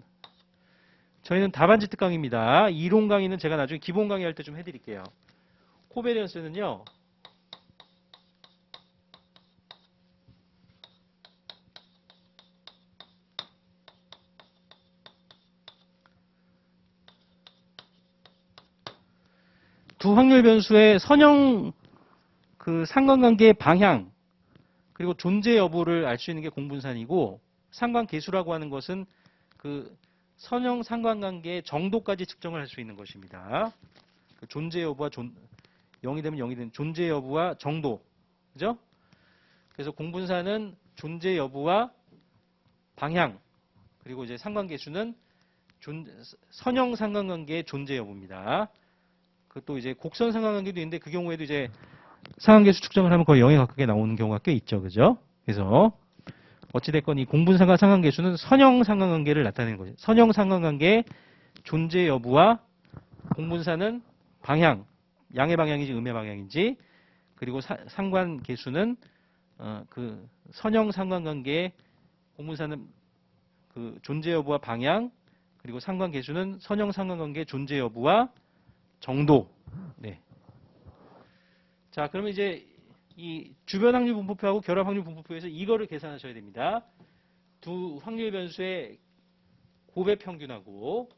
저희는 답안지 특강입니다. 이론 강의는 제가 나중에 기본 강의 할 때 좀 해드릴게요. 코베리언스는요. 두 확률 변수의 선형 그 상관관계의 방향 그리고 존재 여부를 알 수 있는 게 공분산이고 상관계수라고 하는 것은 그 선형 상관관계의 정도까지 측정을 할 수 있는 것입니다. 그 존재 여부와 0이 되면 0이 되는 존재 여부와 정도. 그죠? 그래서 공분산은 존재 여부와 방향 그리고 이제 상관계수는 선형 상관관계의 존재 여부입니다. 그 또 이제 곡선 상관관계도 있는데 그 경우에도 이제 상관계수 측정을 하면 거의 0에 가깝게 나오는 경우가 꽤 있죠. 그죠? 그래서 어찌됐건 이 공분상과 상관계수는 선형 상관관계를 나타내는 거죠. 선형 상관관계의 존재 여부와 공분사는 방향, 양의 방향인지 음의 방향인지 그리고 상관계수는 그 선형 상관관계의 공분사는 그 존재 여부와 방향 그리고 상관계수는 선형 상관관계의 존재 여부와 정도. 네. 자, 그러면 이제 이 주변 확률 분포표하고 결합 확률 분포표에서 이거를 계산하셔야 됩니다. 두 확률 변수의 곱의 평균하고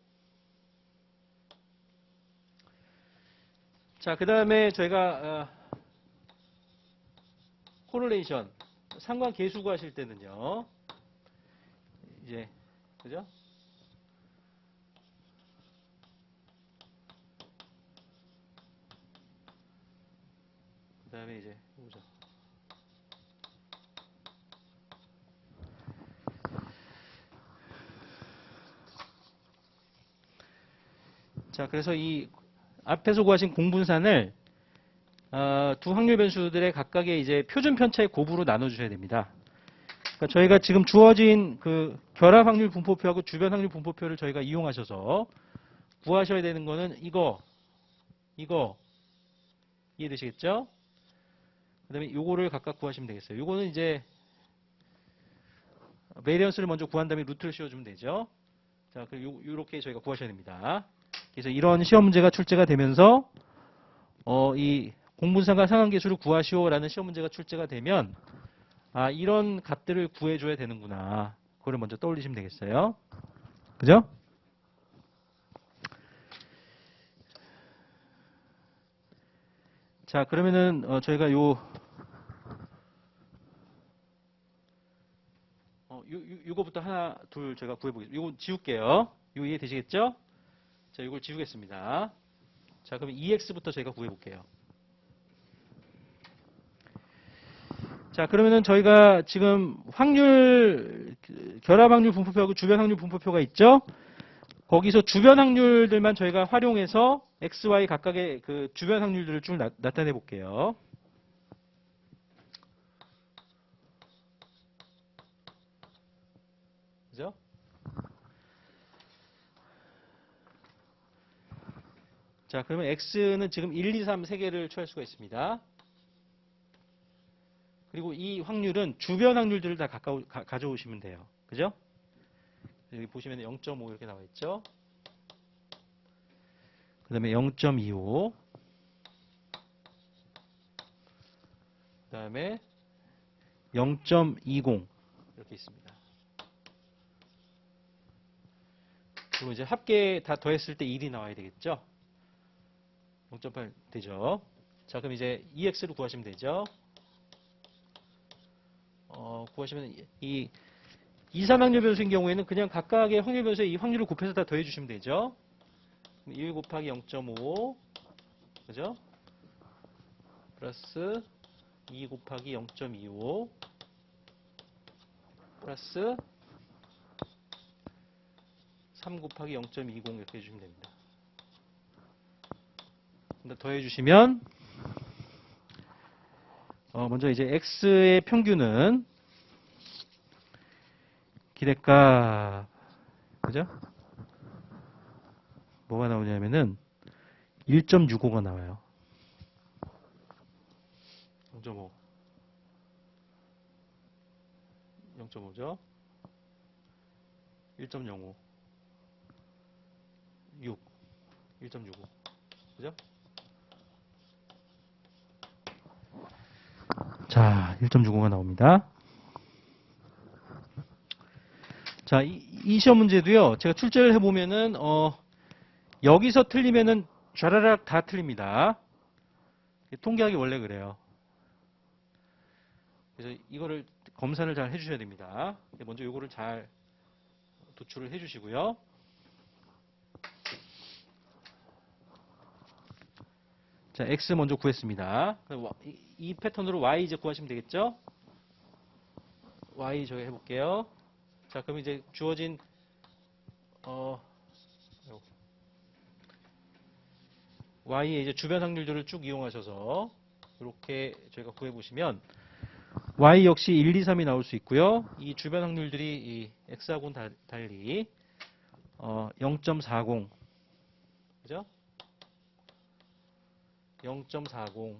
자, 그 다음에 저희가 코릴레이션 상관계수 구하실 때는요. 이제 그죠? 그 다음에 이제 보죠. 자, 그래서 이 앞에서 구하신 공분산을 두 확률 변수들의 각각의 이제 표준 편차의 곱으로 나눠주셔야 됩니다. 그러니까 저희가 지금 주어진 그 결합 확률 분포표하고 주변 확률 분포표를 저희가 이용하셔서 구하셔야 되는 거는 이거 이해되시겠죠? 그 다음에 요거를 각각 구하시면 되겠어요. 요거는 이제 베리언스를 먼저 구한 다음에 루트를 씌워주면 되죠. 자, 그리고 요렇게 저희가 구하셔야 됩니다. 그래서 이런 시험 문제가 출제가 되면서 이 공분산과 상한계수를 구하시오라는 시험 문제가 출제가 되면 이런 값들을 구해줘야 되는구나. 그거를 먼저 떠올리시면 되겠어요. 그죠? 자, 그러면은 저희가 요거부터 하나, 둘 제가 구해보겠습니다. 요거 지울게요. 요 이해 되시겠죠? 자, 요걸 지우겠습니다. 자, 그러면 EX부터 저희가 구해볼게요. 자, 그러면은 저희가 지금 결합 확률 분포표하고 주변 확률 분포표가 있죠? 거기서 주변 확률들만 저희가 활용해서 X, Y 각각의 그 주변 확률들을 쭉 나타내 볼게요. 그죠? 자, 그러면 X는 지금 1, 2, 3 3개를 취할 수가 있습니다. 그리고 이 확률은 주변 확률들을 다 가져오시면 돼요. 그죠? 여기 보시면 0.5 이렇게 나와 있죠? 그 다음에 0.25. 그 다음에 0.20 이렇게 있습니다. 그리고 이제 합계 다 더했을 때 1이 나와야 되겠죠? 0.8 되죠? 자, 그럼 이제 EX를 구하시면 되죠? 구하시면 이 2, 3확률 변수인 경우에는 그냥 각각의 확률 변수에 이 확률을 곱해서 다 더해주시면 되죠? 1 곱하기 0.5 그죠? 플러스 2 곱하기 0.25 플러스 3 곱하기 0.20 이렇게 해주시면 됩니다. 더해주시면 먼저 이제 X의 평균은 기대값 그죠? 뭐가 나오냐면은 1.65가 나와요. 0.5 0.5죠? 1.05 6 1.65 그죠? 자, 1.65가 나옵니다. 자, 이 시험 문제도요. 제가 출제를 해보면은 여기서 틀리면은 좌라락 다 틀립니다. 통계학이 원래 그래요. 그래서 이거를 검사를 잘 해주셔야 됩니다. 먼저 이거를 잘 도출을 해주시고요. 자, X 먼저 구했습니다. 이 패턴으로 Y 이제 구하시면 되겠죠? Y 저희 해볼게요. 자, 그럼 이제 주어진 Y의 이제 주변 확률들을 쭉 이용하셔서 이렇게 저희가 구해보시면 Y 역시 1, 2, 3이 나올 수 있고요. 이 주변 확률들이 이 X하고는 달리 0.40 그죠? 0.40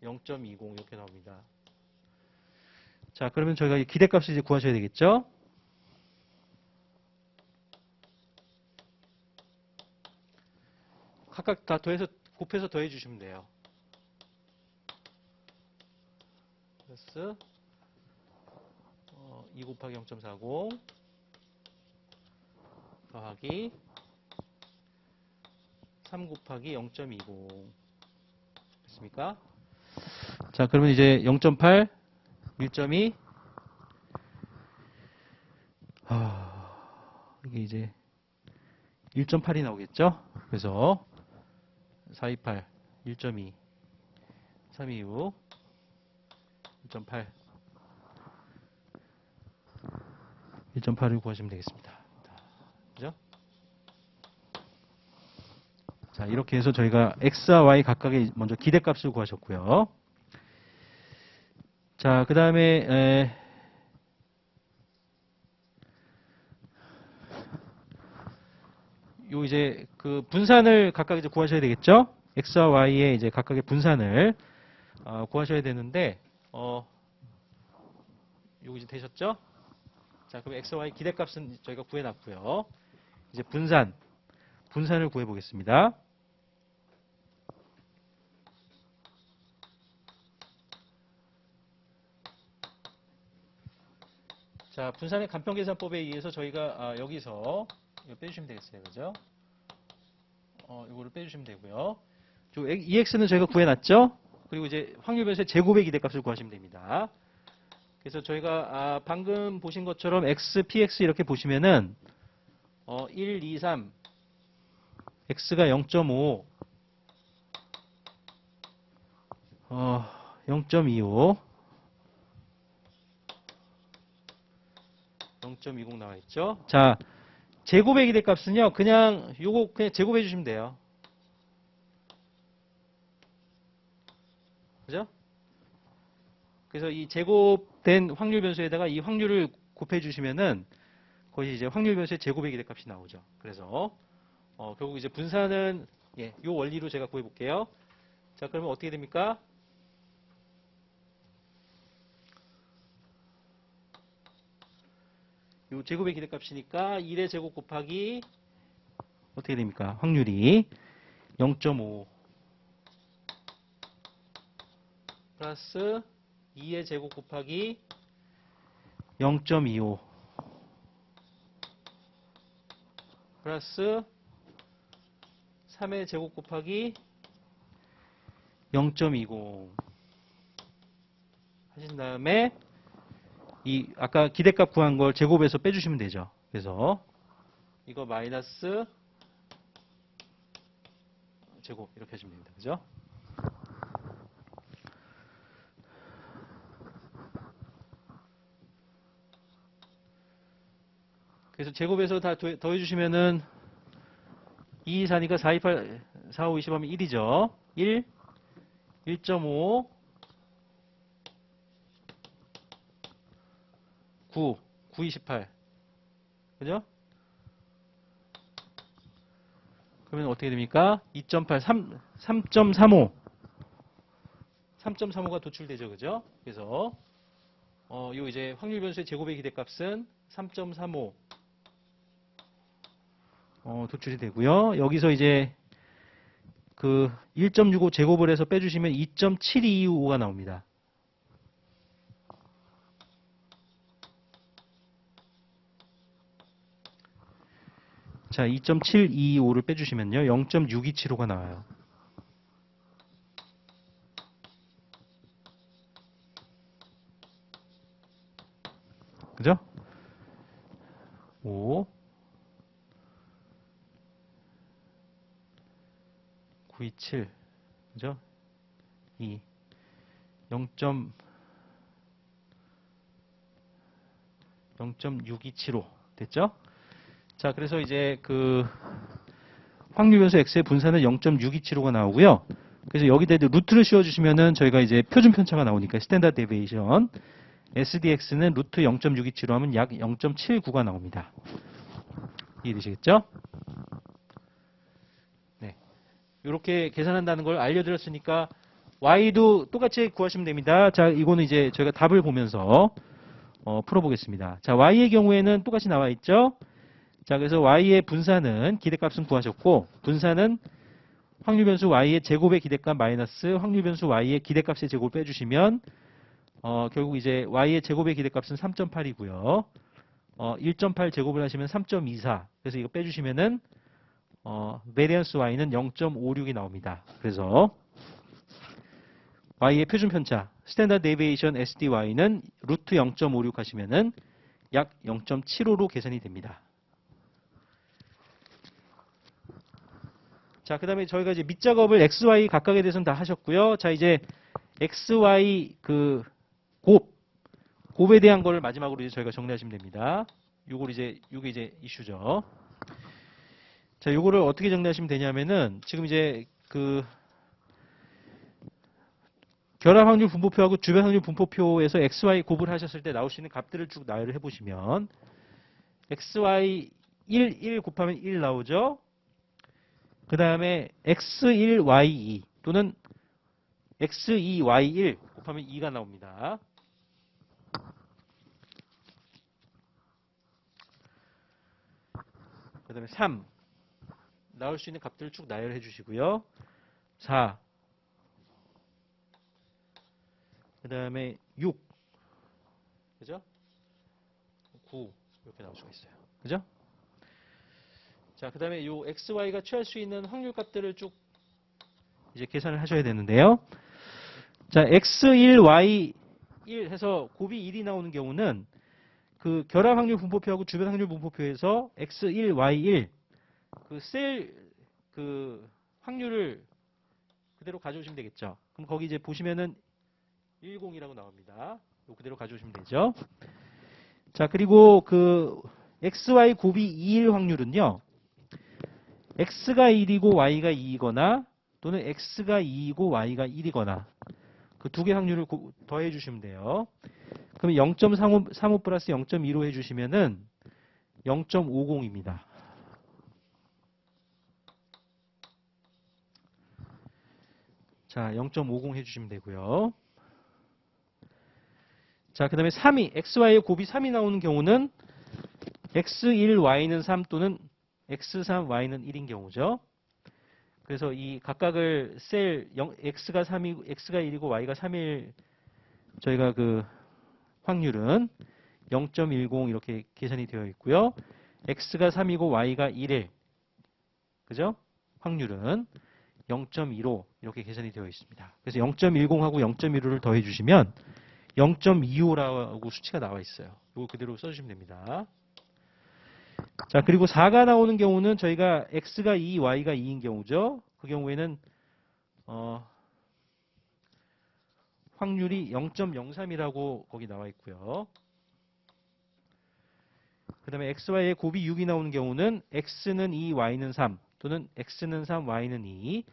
0.20 이렇게 나옵니다. 자, 그러면 저희가 이 기대값을 이제 구하셔야 되겠죠? 각각 다 곱해서 더해 주시면 돼요. 플러스 2 곱하기 0.40 더하기 3 곱하기 0.20 됐습니까? 자, 그러면 이제 0.8 1.2 이게 이제 1.8이 나오겠죠? 그래서 428 1.2 326 1.8 1.8을 구하시면 되겠습니다. 그죠? 자, 이렇게 해서 저희가 x와 y 각각의 먼저 기대값을 구하셨고요. 자, 그 다음에 요 이제 그 분산을 각각 이제 구하셔야 되겠죠? x와 y의 이제 각각의 분산을 구하셔야 되는데 요거 이제 되셨죠? 자, 그럼 x와 y 기대값은 저희가 구해놨고요. 이제 분산을 구해 보겠습니다. 자, 분산의 간편계산법에 의해서 저희가 여기서 이거 빼주시면 되겠어요. 그죠? 이거를 빼주시면 되고요. EX는 저희가 구해놨죠? 그리고 이제 확률변수의 제곱의 기대값을 구하시면 됩니다. 그래서 저희가 방금 보신 것처럼 X, PX 이렇게 보시면은 1, 2, 3 X가 0.5 0.25 0.20 나와 있죠. 자, 제곱의 기대값은요. 그냥 요거 그냥 제곱해 주시면 돼요. 그죠? 그래서 이 제곱된 확률 변수에다가 이 확률을 곱해 주시면은 거의 이제 확률 변수의 제곱의 기대값이 나오죠. 그래서 결국 이제 분산은 요 원리로 제가 구해 볼게요. 자, 그러면 어떻게 됩니까? 요 제곱의 기대값이니까 1의 제곱 곱하기 어떻게 됩니까? 확률이 0.5 플러스 2의 제곱 곱하기 0.25 플러스 3의 제곱 곱하기 0.20 하신 다음에 이 아까 기대값 구한 걸 제곱해서 빼주시면 되죠. 그래서 이거 마이너스 제곱 이렇게 하시면 됩니다. 그죠? 그래서 제곱해서 다 더해주시면은 2, 4니까 4, 2, 8, 4, 5, 20 하면 1이죠. 1, 1.5, 9, 9, 28. 그죠? 그러면 어떻게 됩니까? 2.8, 3.35. 3.35가 도출되죠. 그죠? 그래서, 요 이제 확률 변수의 제곱의 기대값은 3.35. 도출이 되고요. 여기서 이제 그 1.65 제곱을 해서 빼주시면 2.725가 나옵니다. 자, 2.725를 빼주시면요. 0.627호가 나와요. 그죠? 5, 927, 그죠? 2, 0.6275 됐죠? 자, 그래서 이제 그 확률 변수 x의 분산은 0.6275가 나오고요. 그래서 여기다 루트를 씌워주시면은 저희가 이제 표준 편차가 나오니까 스탠다드 데비에이션 SDX는 루트 0.627로 하면 약 0.79가 나옵니다. 이해되시겠죠? 네. 이렇게 계산한다는 걸 알려드렸으니까 Y도 똑같이 구하시면 됩니다. 자, 이거는 이제 저희가 답을 보면서 풀어보겠습니다. 자, Y의 경우에는 똑같이 나와 있죠? 자, 그래서 Y의 분산은 기대값은 구하셨고, 분산은 확률 변수 Y의 제곱의 기대값 마이너스 확률 변수 Y의 기대값의 제곱을 빼주시면, 결국 이제 Y의 제곱의 기대값은 3.8이고요. 1.8 제곱을 하시면 3.24. 그래서 이거 빼주시면은, 베리언스 Y는 0.56이 나옵니다. 그래서, Y의 표준 편차, 스탠다드 데비에이션 SDY는 루트 0.56 하시면은 약 0.75로 계산이 됩니다. 자, 그 다음에 저희가 이제 밑작업을 XY 각각에 대해서는 다 하셨고요. 자, 이제 XY 그 곱에 대한 거를 마지막으로 이제 저희가 정리하시면 됩니다. 요게 이제 이슈죠. 자, 요거를 어떻게 정리하시면 되냐면은 지금 이제 그 결합 확률 분포표하고 주변 확률 분포표에서 XY 구분하셨을 때 나올 수 있는 값들을 쭉 나열을 해보시면 XY 1 곱하면 1 나오죠. 그 다음에 X1Y2 또는 X2Y1 곱하면 2가 나옵니다. 그 다음에 3 나올 수 있는 값들을 쭉 나열해 주시고요. 4 그 다음에 6 그죠? 9 이렇게 나올 수가 있어요. 그죠? 자, 그 다음에 요 XY가 취할 수 있는 확률 값들을 쭉 이제 계산을 하셔야 되는데요. 자, X1, Y1 해서 곱이 1이 나오는 경우는 그 결합 확률 분포표하고 주변 확률 분포표에서 X1, Y1 그 셀 그 확률을 그대로 가져오시면 되겠죠. 그럼 거기 이제 보시면은 10이라고 나옵니다. 요 그대로 가져오시면 되죠. 자, 그리고 그 XY 곱이 2일 확률은요. X가 1이고 Y가 2이거나 또는 X가 2이고 Y가 1이거나 그 두 개 확률을 더해 주시면 돼요. 그럼 0.35 플러스 0.15 해주시면은 0.50입니다. 자, 0.50 해주시면 되고요. 자, 그 다음에 3이, XY의 곱이 3이 나오는 경우는 X1, Y는 3 또는 X3, Y는 1인 경우죠. 그래서 이 각각을 셀 X가 3이, X가 1이고 Y가 3일 저희가 그 확률은 0.10 이렇게 계산이 되어 있고요. X가 3이고 Y가 1일 그죠? 확률은 0.15 이렇게 계산이 되어 있습니다. 그래서 0.10하고 0.15를 더해 주시면 0.25라고 수치가 나와 있어요. 이거 그대로 써주시면 됩니다. 자, 그리고 4가 나오는 경우는 저희가 X가 2, Y가 2인 경우죠. 그 경우에는 확률이 0.03이라고 거기 나와 있고요. 그 다음에 XY의 곱이 6이 나오는 경우는 X는 2, Y는 3 또는 X는 3, Y는 2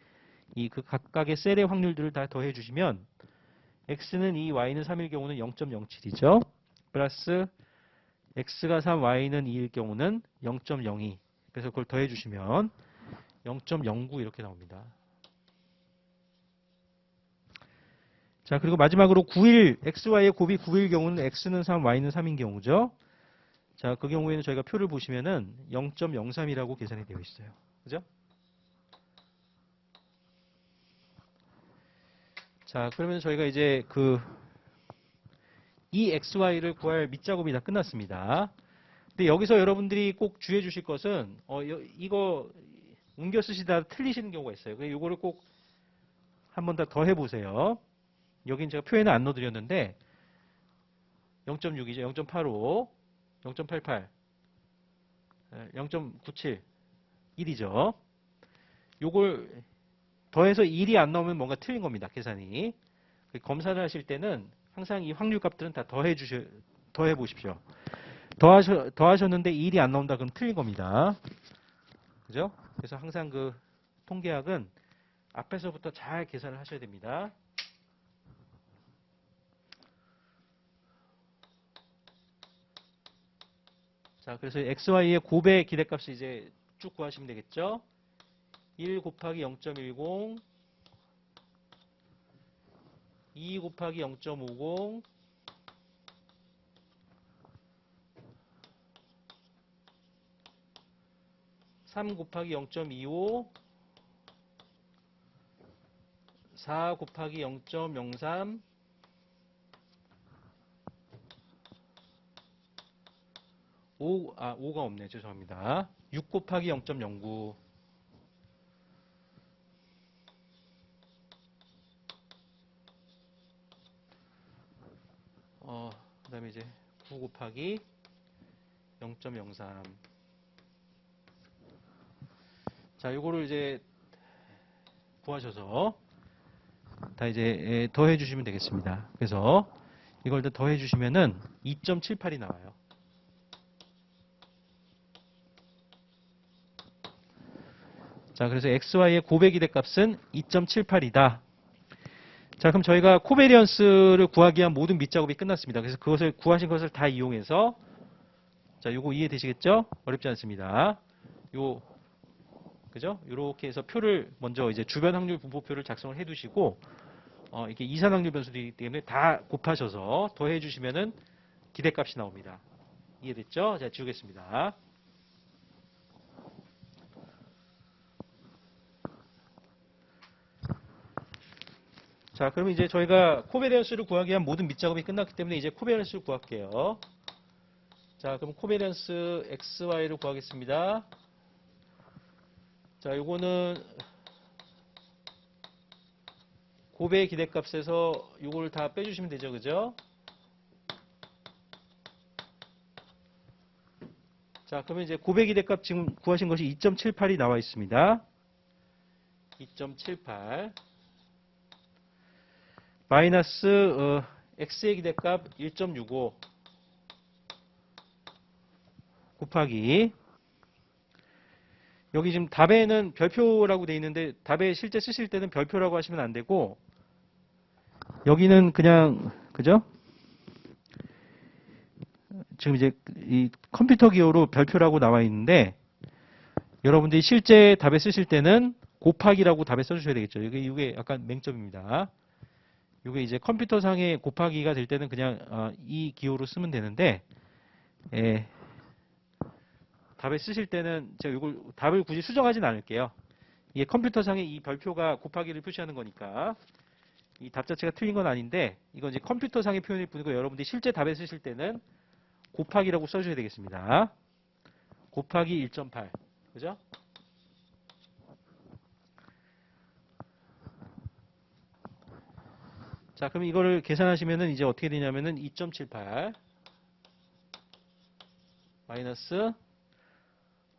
이 그 각각의 셀의 확률들을 다 더해 주시면 X는 2, Y는 3일 경우는 0.07이죠. 플러스 X가 3, Y는 2일 경우는 0.02. 그래서 그걸 더해 주시면 0.09 이렇게 나옵니다. 자, 그리고 마지막으로 9일, XY의 곱이 9일 경우는 X는 3, Y는 3인 경우죠. 자, 그 경우에는 저희가 표를 보시면은 0.03이라고 계산이 되어 있어요. 그죠? 자, 그러면 저희가 이제 이 XY를 구할 밑작업이 다 끝났습니다. 근데 여기서 여러분들이 꼭 주의해 주실 것은, 이거 옮겨 쓰시다 틀리시는 경우가 있어요. 그래서 이거를 꼭 한 번 더 해보세요. 여긴 제가 표에는 안 넣어드렸는데, 0.6이죠. 0.85, 0.88, 0.97, 1이죠. 요걸 더해서 1이 안 나오면 뭔가 틀린 겁니다. 계산이. 검사를 하실 때는 항상 이 확률 값들은 다 더해 보십시오. 더하셨는데 1이 안 나온다 그럼 틀린 겁니다. 그죠? 그래서 항상 그 통계학은 앞에서부터 잘 계산을 하셔야 됩니다. 자, 그래서 XY의 곱의 기대값을 이제 쭉 구하시면 되겠죠? 1 곱하기 0.10, 2 곱하기 0.50, 3 곱하기 0.25, 4 곱하기 0.03, 5가 없네. 죄송합니다. 6 곱하기 0.09, 그 다음에 이제 9 곱하기 0.03. 자, 요거를 이제 구하셔서 다 이제 더해 주시면 되겠습니다. 그래서 이걸 다 더해 주시면은 2.78이 나와요. 자, 그래서 XY의 고배 기대값은 2.78이다. 자, 그럼 저희가 코베리언스를 구하기 위한 모든 밑작업이 끝났습니다. 그래서 그것을 구하신 것을 다 이용해서 자, 요거 이해되시겠죠? 어렵지 않습니다. 그죠? 요렇게 해서 표를 먼저 이제 주변 확률 분포표를 작성을 해 두시고 이렇게 이산 확률 변수들이기 때문에 다 곱하셔서 더해 주시면은 기대값이 나옵니다. 이해됐죠? 자, 지우겠습니다. 자, 그러면 이제 저희가 코베리언스를 구하기 위한 모든 밑작업이 끝났기 때문에 이제 코베리언스를 구할게요. 자, 그럼 코베리언스 XY를 구하겠습니다. 자, 요거는 고배 기대값에서 요걸 다 빼주시면 되죠, 그죠? 자, 그러면 이제 고배 기대값 지금 구하신 것이 2.78이 나와 있습니다. 2.78 마이너스 x의 기대값 1.65 곱하기 여기 지금 답에는 별표라고 돼 있는데 답에 실제 쓰실 때는 별표라고 하시면 안 되고 여기는 그냥 그죠? 지금 이제 이 컴퓨터 기호로 별표라고 나와 있는데 여러분들이 실제 답에 쓰실 때는 곱하기라고 답에 써주셔야 되겠죠. 이게 약간 맹점입니다. 이게 이제 컴퓨터상의 곱하기가 될 때는 그냥 이 기호로 쓰면 되는데 답에 쓰실 때는 제가 이걸 답을 굳이 수정하진 않을게요. 이게 컴퓨터상의 이 별표가 곱하기를 표시하는 거니까 이 답 자체가 틀린 건 아닌데 이건 이제 컴퓨터상의 표현일 뿐이고 여러분들이 실제 답에 쓰실 때는 곱하기라고 써주셔야 되겠습니다. 곱하기 1.8 그죠? 자, 그럼 이거를 계산하시면은 이제 어떻게 되냐면은 2.78 마이너스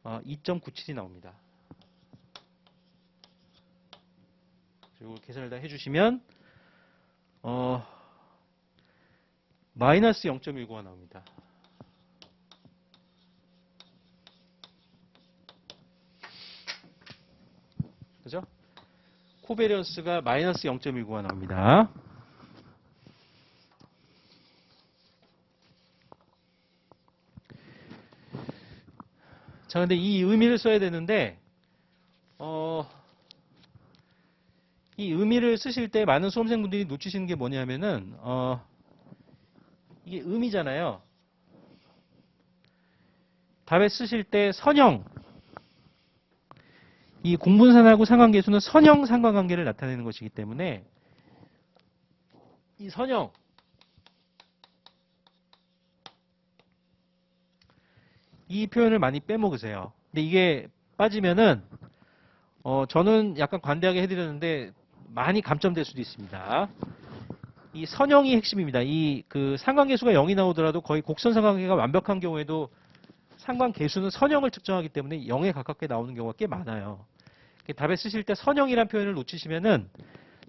2.97이 나옵니다. 이걸 계산을 다 해주시면 마이너스 0.19가 나옵니다. 그죠? 코베리언스가 마이너스 0.19가 나옵니다. 자, 근데 이 의미를 써야 되는데, 이 의미를 쓰실 때 많은 수험생분들이 놓치시는 게 뭐냐면은, 이게 의미잖아요. 답에 쓰실 때 선형, 이 공분산하고 상관계수는 선형 상관관계를 나타내는 것이기 때문에, 이 선형, 이 표현을 많이 빼먹으세요. 근데 이게 빠지면은 저는 약간 관대하게 해드렸는데 많이 감점될 수도 있습니다. 이 선형이 핵심입니다. 이 그 상관계수가 0이 나오더라도 거의 곡선 상관계가 완벽한 경우에도 상관계수는 선형을 측정하기 때문에 0에 가깝게 나오는 경우가 꽤 많아요. 답에 쓰실 때 선형이란 표현을 놓치시면은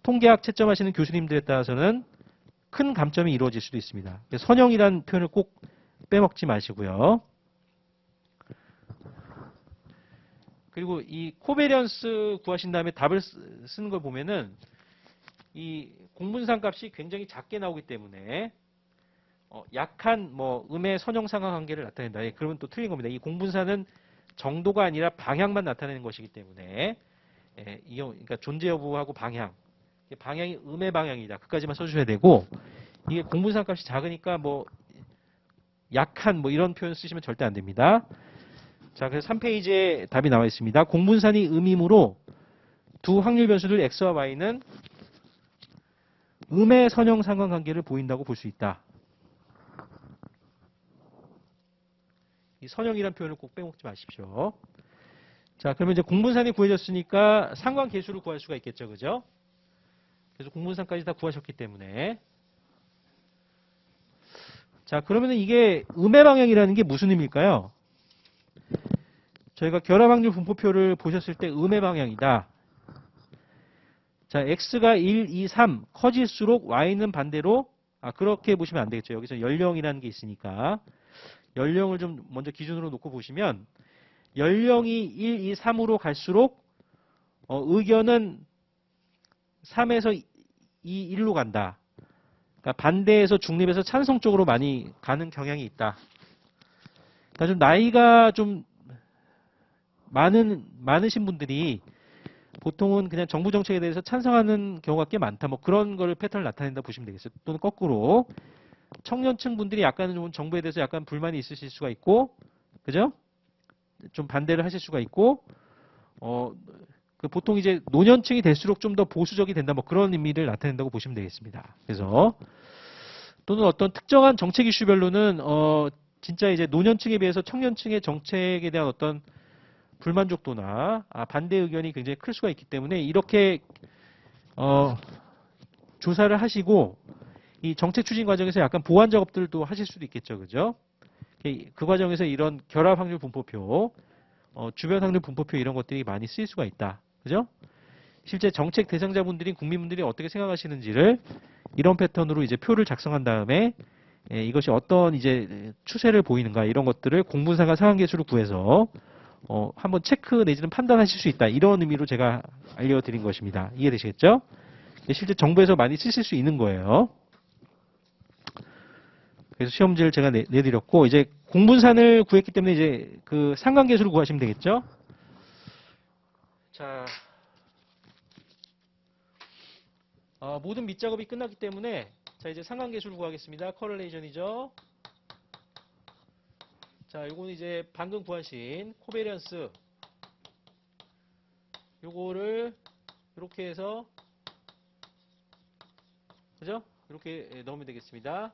통계학 채점하시는 교수님들에 따라서는 큰 감점이 이루어질 수도 있습니다. 선형이란 표현을 꼭 빼먹지 마시고요. 그리고 이 코베리언스 구하신 다음에 답을 쓰는 걸 보면은 이 공분산 값이 굉장히 작게 나오기 때문에 약한 음의 선형 상관관계를 나타낸다. 그러면 또 틀린 겁니다. 이 공분산은 정도가 아니라 방향만 나타내는 것이기 때문에 그러니까 존재 여부하고 방향이 음의 방향이다. 그까지만 써주셔야 되고 이게 공분산 값이 작으니까 약한 이런 표현 쓰시면 절대 안 됩니다. 자, 그래서 3페이지에 답이 나와 있습니다. 공분산이 음이므로 두 확률 변수들 x와 y는 음의 선형 상관관계를 보인다고 볼 수 있다. 이 선형이라는 표현을 꼭 빼먹지 마십시오. 자, 그러면 이제 공분산이 구해졌으니까 상관계수를 구할 수가 있겠죠, 그죠? 그래서 공분산까지 다 구하셨기 때문에 자, 그러면 이게 음의 방향이라는 게 무슨 의미일까요? 저희가 결합확률 분포표를 보셨을 때 음의 방향이다. 자, x가 1, 2, 3 커질수록 y는 반대로 그렇게 보시면 안 되겠죠. 여기서 연령이라는 게 있으니까 연령을 좀 먼저 기준으로 놓고 보시면 연령이 1, 2, 3으로 갈수록 의견은 3에서 2, 1로 간다. 그러니까 반대에서 중립에서 찬성 쪽으로 많이 가는 경향이 있다. 그러니까 좀 나이가 좀 많으신 분들이 보통은 그냥 정부 정책에 대해서 찬성하는 경우가 꽤 많다. 뭐 그런 걸 패턴을 나타낸다 보시면 되겠어요. 또는 거꾸로 청년층 분들이 약간은 좀 정부에 대해서 약간 불만이 있으실 수가 있고, 그죠? 좀 반대를 하실 수가 있고, 보통 이제 노년층이 될수록 좀 더 보수적이 된다. 뭐 그런 의미를 나타낸다고 보시면 되겠습니다. 그래서 또는 어떤 특정한 정책 이슈별로는 진짜 이제 노년층에 비해서 청년층의 정책에 대한 어떤 불만족도나 반대 의견이 굉장히 클 수가 있기 때문에 이렇게 조사를 하시고 이 정책 추진 과정에서 약간 보완 작업들도 하실 수도 있겠죠, 그죠? 그 과정에서 이런 결합 확률 분포표, 주변 확률 분포표 이런 것들이 많이 쓰일 수가 있다, 그죠? 실제 정책 대상자분들이 국민분들이 어떻게 생각하시는지를 이런 패턴으로 이제 표를 작성한 다음에 이것이 어떤 이제 추세를 보이는가 이런 것들을 공분상과 상한계수를 구해서 한번 체크 내지는 판단하실 수 있다. 이런 의미로 제가 알려드린 것입니다. 이해되시겠죠? 실제 정부에서 많이 쓰실 수 있는 거예요. 그래서 시험지를 제가 내드렸고 이제 공분산을 구했기 때문에 이제 그 상관계수를 구하시면 되겠죠? 자, 모든 밑작업이 끝났기 때문에 자 이제 상관계수를 구하겠습니다. 커렐레이션이죠. 자, 요거는 이제 방금 구하신 코베리언스 요거를 이렇게 해서 그죠? 이렇게 넣으면 되겠습니다.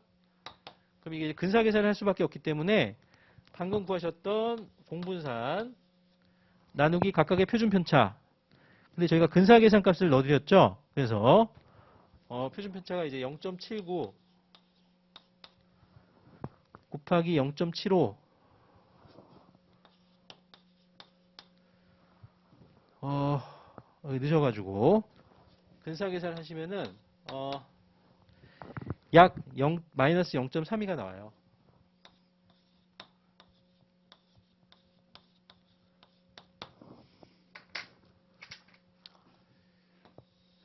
그럼 이게 근사 계산을 할 수밖에 없기 때문에 방금 구하셨던 공분산 나누기 각각의 표준 편차. 근데 저희가 근사 계산 값을 넣어드렸죠. 그래서 표준 편차가 이제 0.79 곱하기 0.75 늦어가지고 근사 계산 하시면은 약 마이너스 0.32가 나와요.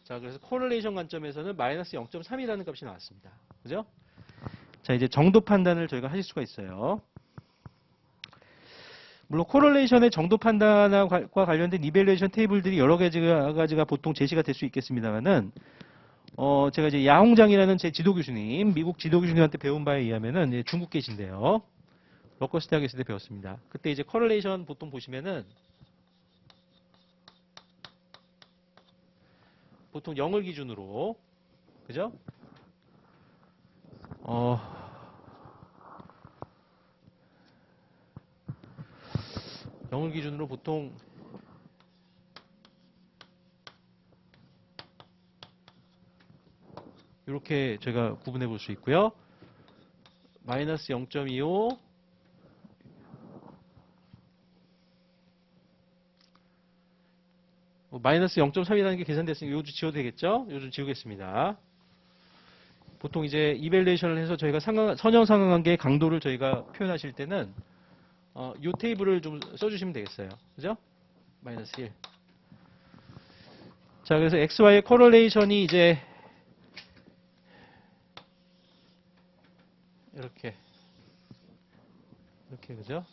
자, 그래서 코렐레이션 관점에서는 마이너스 0.3이라는 값이 나왔습니다. 그죠? 자, 이제 정도 판단을 저희가 하실 수가 있어요. 물론 코렐레이션의 정도 판단과 관련된 이밸류에이션 테이블들이 여러 가지가 보통 제시가 될 수 있겠습니다만은 제가 이제 야홍장이라는 제 지도 교수님, 미국 지도 교수님한테 배운 바에 의하면은 중국 계신데요. 러커스 대학에 있을 때 배웠습니다. 그때 이제 코렐레이션 보통 보시면은 보통 0을 기준으로 그죠? 0을 기준으로 보통 이렇게 제가 구분해 볼 수 있고요. 마이너스 0.25 마이너스 0.3이라는 게 계산됐으니까 요즘 지워도 되겠죠? 요즘 지우겠습니다. 보통 이제 이밸리에이션을 해서 저희가 선형 상관관계의 강도를 저희가 표현하실 때는 이 테이블을 좀 써주시면 되겠어요. 그죠? 마이너스 1. 자, 그래서 XY의 코렐레이션이 이제 이렇게 그죠?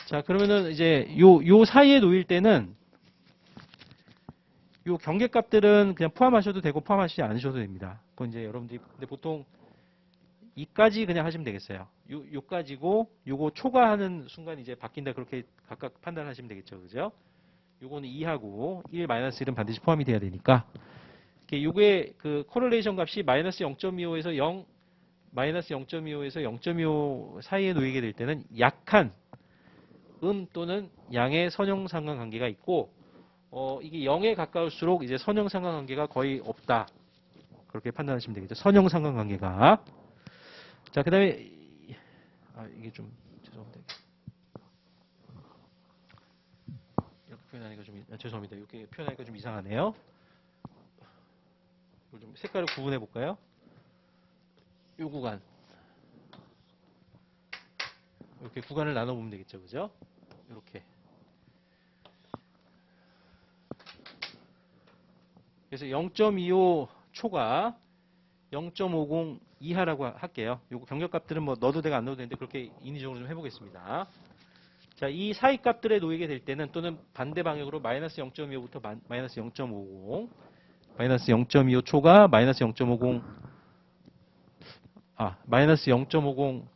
자, 그러면은 이제 요 사이에 놓일 때는 요 경계값들은 그냥 포함하셔도 되고 포함하시지 않으셔도 됩니다. 그건 이제 여러분들이 근데 보통 이까지 그냥 하시면 되겠어요. 요까지고 요거 초과하는 순간 이제 바뀐다 그렇게 각각 판단하시면 되겠죠. 그죠? 요거는 2하고 1 마이너스 1은 반드시 포함이 돼야 되니까 요게 그 코렐레이션 값이 마이너스 0.25에서 0 마이너스 0.25에서 0.25 사이에 놓이게 될 때는 약한 또는 양의 선형 상관관계가 있고 이게 0에 가까울수록 이제 선형 상관관계가 거의 없다. 그렇게 판단하시면 되겠죠. 선형 상관관계가. 자, 그다음에 이게 좀 죄송합니다. 이렇게 표현하니까 좀 죄송합니다. 이렇게 표현하니까 좀 이상하네요. 좀 색깔을 구분해 볼까요? 요 구간. 이렇게 구간을 나눠 보면 되겠죠. 그죠? 이렇게. 그래서 0.25 초과 0.50 이하라고 할게요. 요거 경력값들은 뭐 넣어도 되고 안 넣어도 되는데 그렇게 인위적으로 좀 해보겠습니다. 자, 이 사이 값들에 놓이게 될 때는 또는 반대 방향으로 마이너스 0.25부터 마이너스 0.50 마이너스 0.25 초과 마이너스 0.50 마이너스 0.50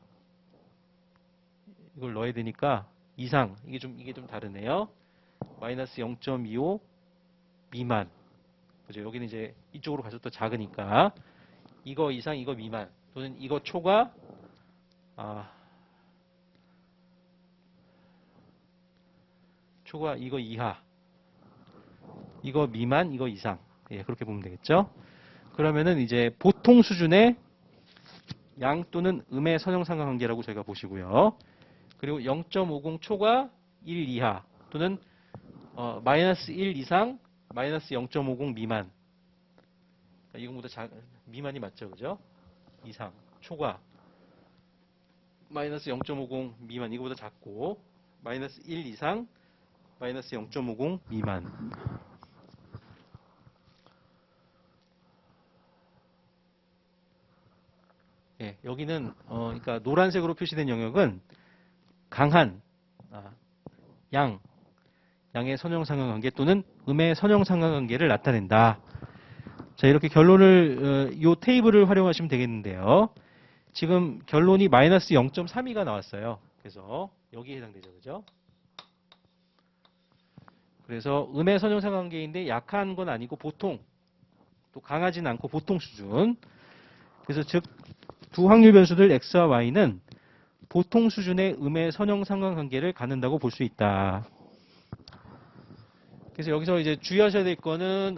이걸 넣어야 되니까 이상 이게 좀 다르네요. 마이너스 0.25 미만 그죠? 여기는 이제 이쪽으로 가서 또 작으니까 이거 이상 이거 미만 또는 이거 초과 초과 이거 이하 이거 미만 이거 이상 예, 그렇게 보면 되겠죠. 그러면은 이제 보통 수준의 양 또는 음의 선형상관관계라고 저희가 보시고요. 그리고 0.50 초과 1 이하 또는 마이너스 1 이상 마이너스 0.50 미만 이거보다 미만이 맞죠, 그죠? 이상 초과 마이너스 0.50 미만 이거보다 작고 마이너스 1 이상 마이너스 0.50 미만 예, 여기는 그러니까 노란색으로 표시된 영역은 강한 양의 선형상관관계 또는 음의 선형상관관계를 나타낸다. 자, 이렇게 결론을 이 테이블을 활용하시면 되겠는데요. 지금 결론이 마이너스 0.32가 나왔어요. 그래서 여기에 해당되죠, 그죠? 그래서 음의 선형상관관계인데 약한 건 아니고 보통 또 강하지는 않고 보통 수준. 그래서 즉 두 확률 변수들 x와 y는 보통 수준의 음의 선형상관관계를 갖는다고 볼 수 있다. 그래서 여기서 이제 주의하셔야 될 거는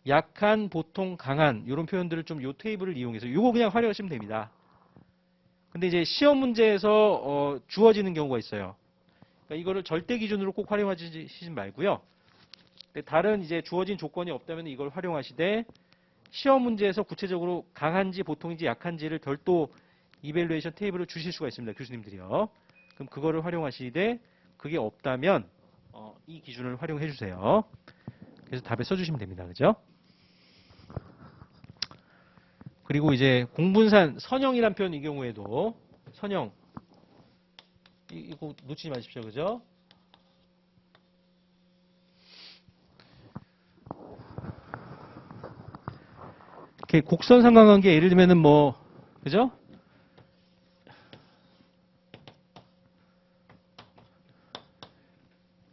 약한, 보통, 강한 이런 표현들을 좀 이 테이블을 이용해서 이거 그냥 활용하시면 됩니다. 근데 이제 시험 문제에서 주어지는 경우가 있어요. 그러니까 이거를 절대 기준으로 꼭 활용하시지 말고요. 다른 이제 주어진 조건이 없다면 이걸 활용하시되 시험 문제에서 구체적으로 강한지 보통인지 약한지를 별도 이밸루에이션 테이블을 주실 수가 있습니다. 교수님들이요. 그럼 그거를 활용하시되 그게 없다면 이 기준을 활용해 주세요. 그래서 답에 써주시면 됩니다. 그죠? 그리고 이제 공분산 선형이란 표현 이 경우에도 선형 이거 놓치지 마십시오. 그죠? 이렇게 곡선 상관관계 예를 들면은 뭐 그죠?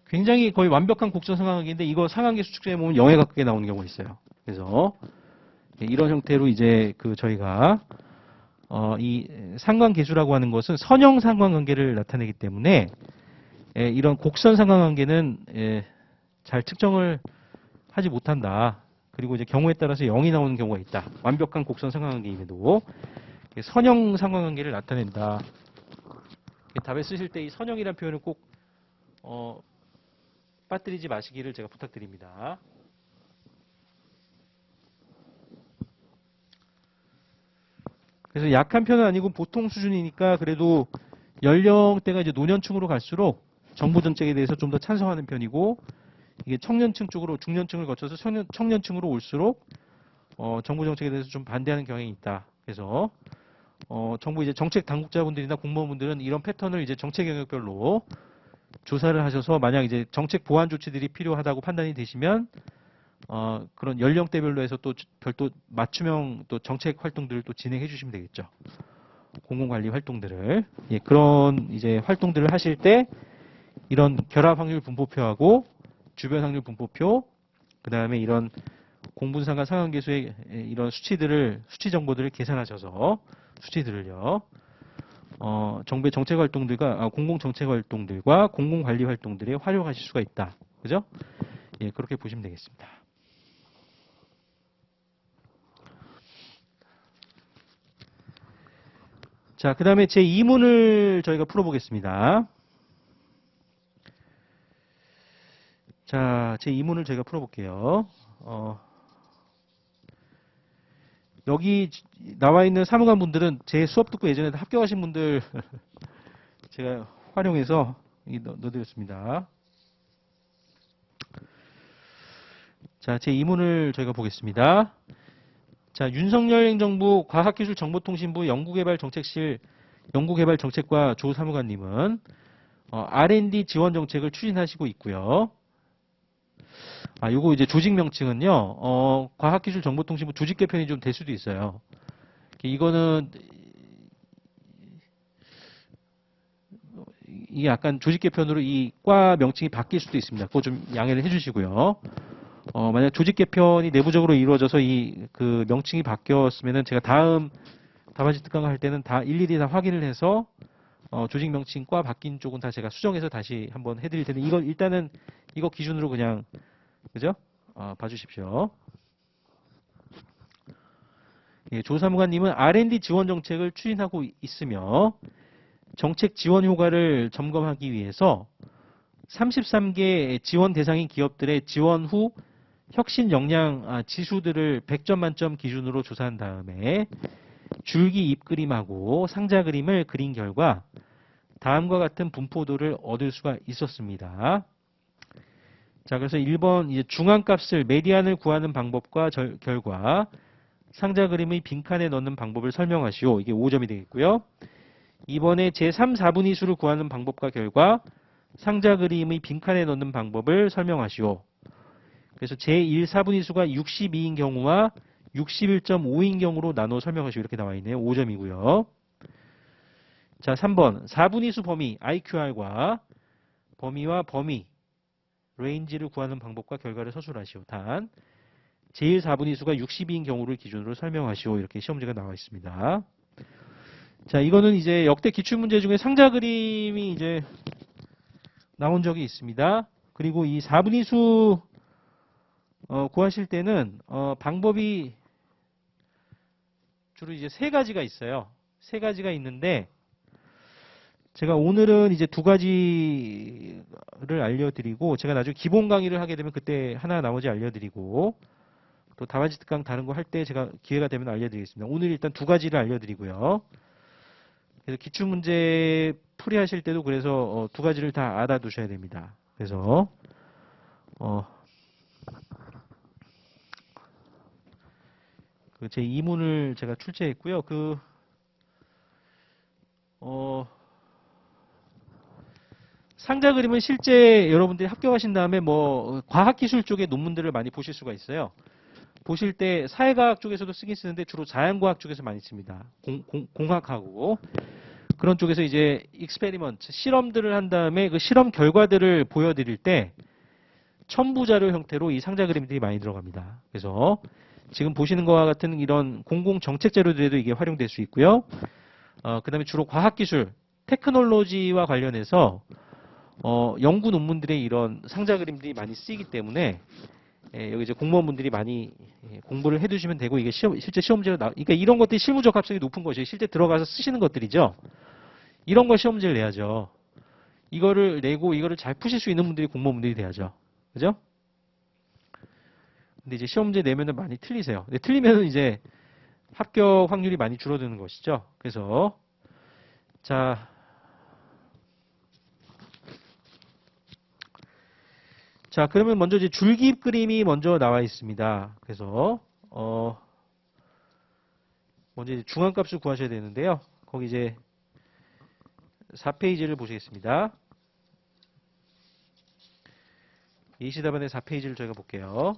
굉장히 거의 완벽한 곡선 상관관계인데 이거 상관계 수축점에 보면 0에 가깝게 나오는 경우가 있어요. 그래서 이런 형태로 이제 저희가 이 상관계수라고 하는 것은 선형 상관관계를 나타내기 때문에 이런 곡선 상관관계는 잘 측정을 하지 못한다. 그리고 이제 경우에 따라서 0이 나오는 경우가 있다. 완벽한 곡선 상관관계임에도 선형 상관관계를 나타낸다. 답에 쓰실 때 이 선형이라는 표현을 꼭 빠뜨리지 마시기를 제가 부탁드립니다. 그래서 약한 편은 아니고 보통 수준이니까 그래도 연령대가 이제 노년층으로 갈수록 정부 정책에 대해서 좀 더 찬성하는 편이고 이게 청년층 쪽으로 중년층을 거쳐서 청년층으로 올수록 정부 정책에 대해서 좀 반대하는 경향이 있다. 그래서 정부 이제 정책 당국자분들이나 공무원분들은 이런 패턴을 이제 정책 영역별로 조사를 하셔서 만약 이제 정책 보완 조치들이 필요하다고 판단이 되시면 그런 연령대별로 해서 또 별도 맞춤형 또 정책 활동들을 또 진행해 주시면 되겠죠. 공공관리 활동들을 그런 이제 활동들을 하실 때 이런 결합 확률 분포표하고 주변 확률 분포표 그 다음에 이런 공분상관 상관계수의 이런 수치 정보들을 계산하셔서 수치들을요 정부의 정책 활동들과 공공 정책 활동들과 공공 관리 활동들에 활용하실 수가 있다. 그죠? 예, 그렇게 보시면 되겠습니다. 자, 그 다음에 제 2문을 저희가 풀어보겠습니다. 자, 제 2문을 저희가 풀어볼게요. 여기 나와 있는 사무관 분들은 제 수업 듣고 예전에 합격하신 분들 제가 활용해서 넣어드렸습니다. 자, 제 2문을 저희가 보겠습니다. 자, 윤석열 행정부 과학기술정보통신부 연구개발정책실 연구개발정책과 조사무관님은 R&D 지원 정책을 추진하시고 있고요. 요거 이제 조직 명칭은요, 과학기술정보통신부 조직 개편이 좀 될 수도 있어요. 이거는 이게 약간 조직 개편으로 이 과 명칭이 바뀔 수도 있습니다. 그거 좀 양해를 해주시고요. 만약 조직 개편이 내부적으로 이루어져서 그 명칭이 바뀌었으면은 제가 다음 답안지 특강을 할 때는 다 일일이 다 확인을 해서 조직 명칭과 바뀐 쪽은 다 제가 수정해서 다시 한번 해드릴 텐데 이거 일단은 이거 기준으로 그냥 그죠? 봐주십시오. 예, 조사무관님은 R&D 지원 정책을 추진하고 있으며 정책 지원 효과를 점검하기 위해서 33개 지원 대상인 기업들의 지원 후 혁신 역량 지수들을 100점 만점 기준으로 조사한 다음에 줄기 잎 그림하고 상자 그림을 그린 결과 다음과 같은 분포도를 얻을 수가 있었습니다. 자, 그래서 1번 이제 중앙값을 메디안을 구하는 방법과 결과 상자 그림의 빈칸에 넣는 방법을 설명하시오. 이게 5점이 되겠고요. 2번에 제3, 4분의 수를 구하는 방법과 결과 상자 그림의 빈칸에 넣는 방법을 설명하시오. 그래서 제1, 4분의 수가 62인 경우와 61.5인 경우로 나눠 설명하시오. 이렇게 나와 있네요. 5점이고요. 자, 3번 4분의 수 범위 IQR과 범위와 범위 레인지를 구하는 방법과 결과를 서술하시오. 단 제1, 4분의 수가 62인 경우를 기준으로 설명하시오. 이렇게 시험지가 나와 있습니다. 자, 이거는 이제 역대 기출문제 중에 상자 그림이 이제 나온 적이 있습니다. 그리고 이 4분의 수 구하실 때는 방법이 주로 이제 세 가지가 있어요. 세 가지가 있는데 제가 오늘은 이제 두 가지를 알려드리고 제가 나중에 기본 강의를 하게 되면 그때 하나 나머지 알려드리고 또 답안지 특강 다른 거 할 때 제가 기회가 되면 알려드리겠습니다. 오늘 일단 두 가지를 알려드리고요. 그래서 기출문제 풀이하실 때도 그래서 두 가지를 다 알아두셔야 됩니다. 그래서 제 2문을 제가 출제했고요. 상자 그림은 실제 여러분들이 합격하신 다음에 뭐 과학기술 쪽의 논문들을 많이 보실 수가 있어요. 보실 때 사회과학 쪽에서도 쓰긴 쓰는데 주로 자연과학 쪽에서 많이 씁니다. 공학하고 그런 쪽에서 이제 익스페리먼트 실험들을 한 다음에 그 실험 결과들을 보여드릴 때 첨부 자료 형태로 이 상자 그림들이 많이 들어갑니다. 그래서 지금 보시는 것과 같은 이런 공공 정책 자료들에도 이게 활용될 수 있고요. 그다음에 주로 과학기술, 테크놀로지와 관련해서 연구 논문들의 이런 상자 그림들이 많이 쓰이기 때문에 여기 이제 공무원분들이 많이 공부를 해두시면 되고 이게 실제 시험지로 그러니까 이런 것들이 실무 적합성이 높은 것이에요. 실제 들어가서 쓰시는 것들이죠. 이런 걸 시험지를 내야죠. 이거를 내고 이거를 잘 푸실 수 있는 분들이 공무원분들이 돼야죠. 그죠? 근데 이제 시험지 내면은 많이 틀리세요. 근데 틀리면은 이제 합격 확률이 많이 줄어드는 것이죠. 그래서 자 그러면 먼저 이제 줄기잎 그림이 먼저 나와 있습니다. 그래서 먼저 이제 중앙값을 구하셔야 되는데요. 거기 이제 4페이지를 보시겠습니다. 예시답안의 4페이지를 저희가 볼게요.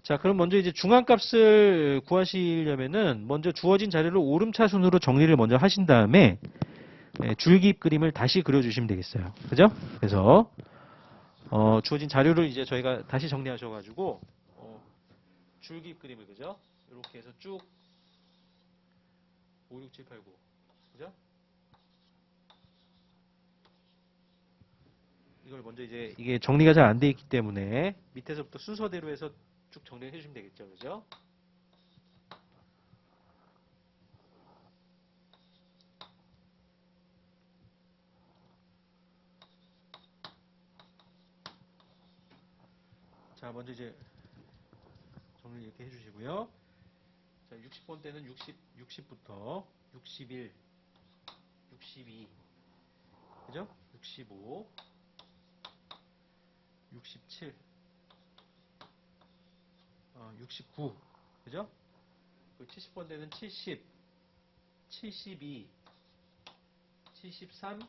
자, 그럼 먼저 이제 중앙값을 구하시려면은 먼저 주어진 자료를 오름차순으로 정리를 먼저 하신 다음에 줄기잎 그림을 다시 그려주시면 되겠어요. 그죠? 그래서 주어진 자료를 이제 저희가 다시 정리하셔가지고 줄기잎 그림을 그죠? 이렇게 해서 쭉 5, 6, 7, 8, 9 그죠? 이걸 먼저 이제 이게 정리가 잘 안 돼 있기 때문에 밑에서부터 순서대로 해서 쭉 정리해 주시면 되겠죠. 그죠? 자, 먼저 이제 정리 이렇게 해 주시고요. 자, 60번 때는 60부터 61, 62, 그죠? 65, 67, 69. 그죠? 70번대는 70, 72, 73,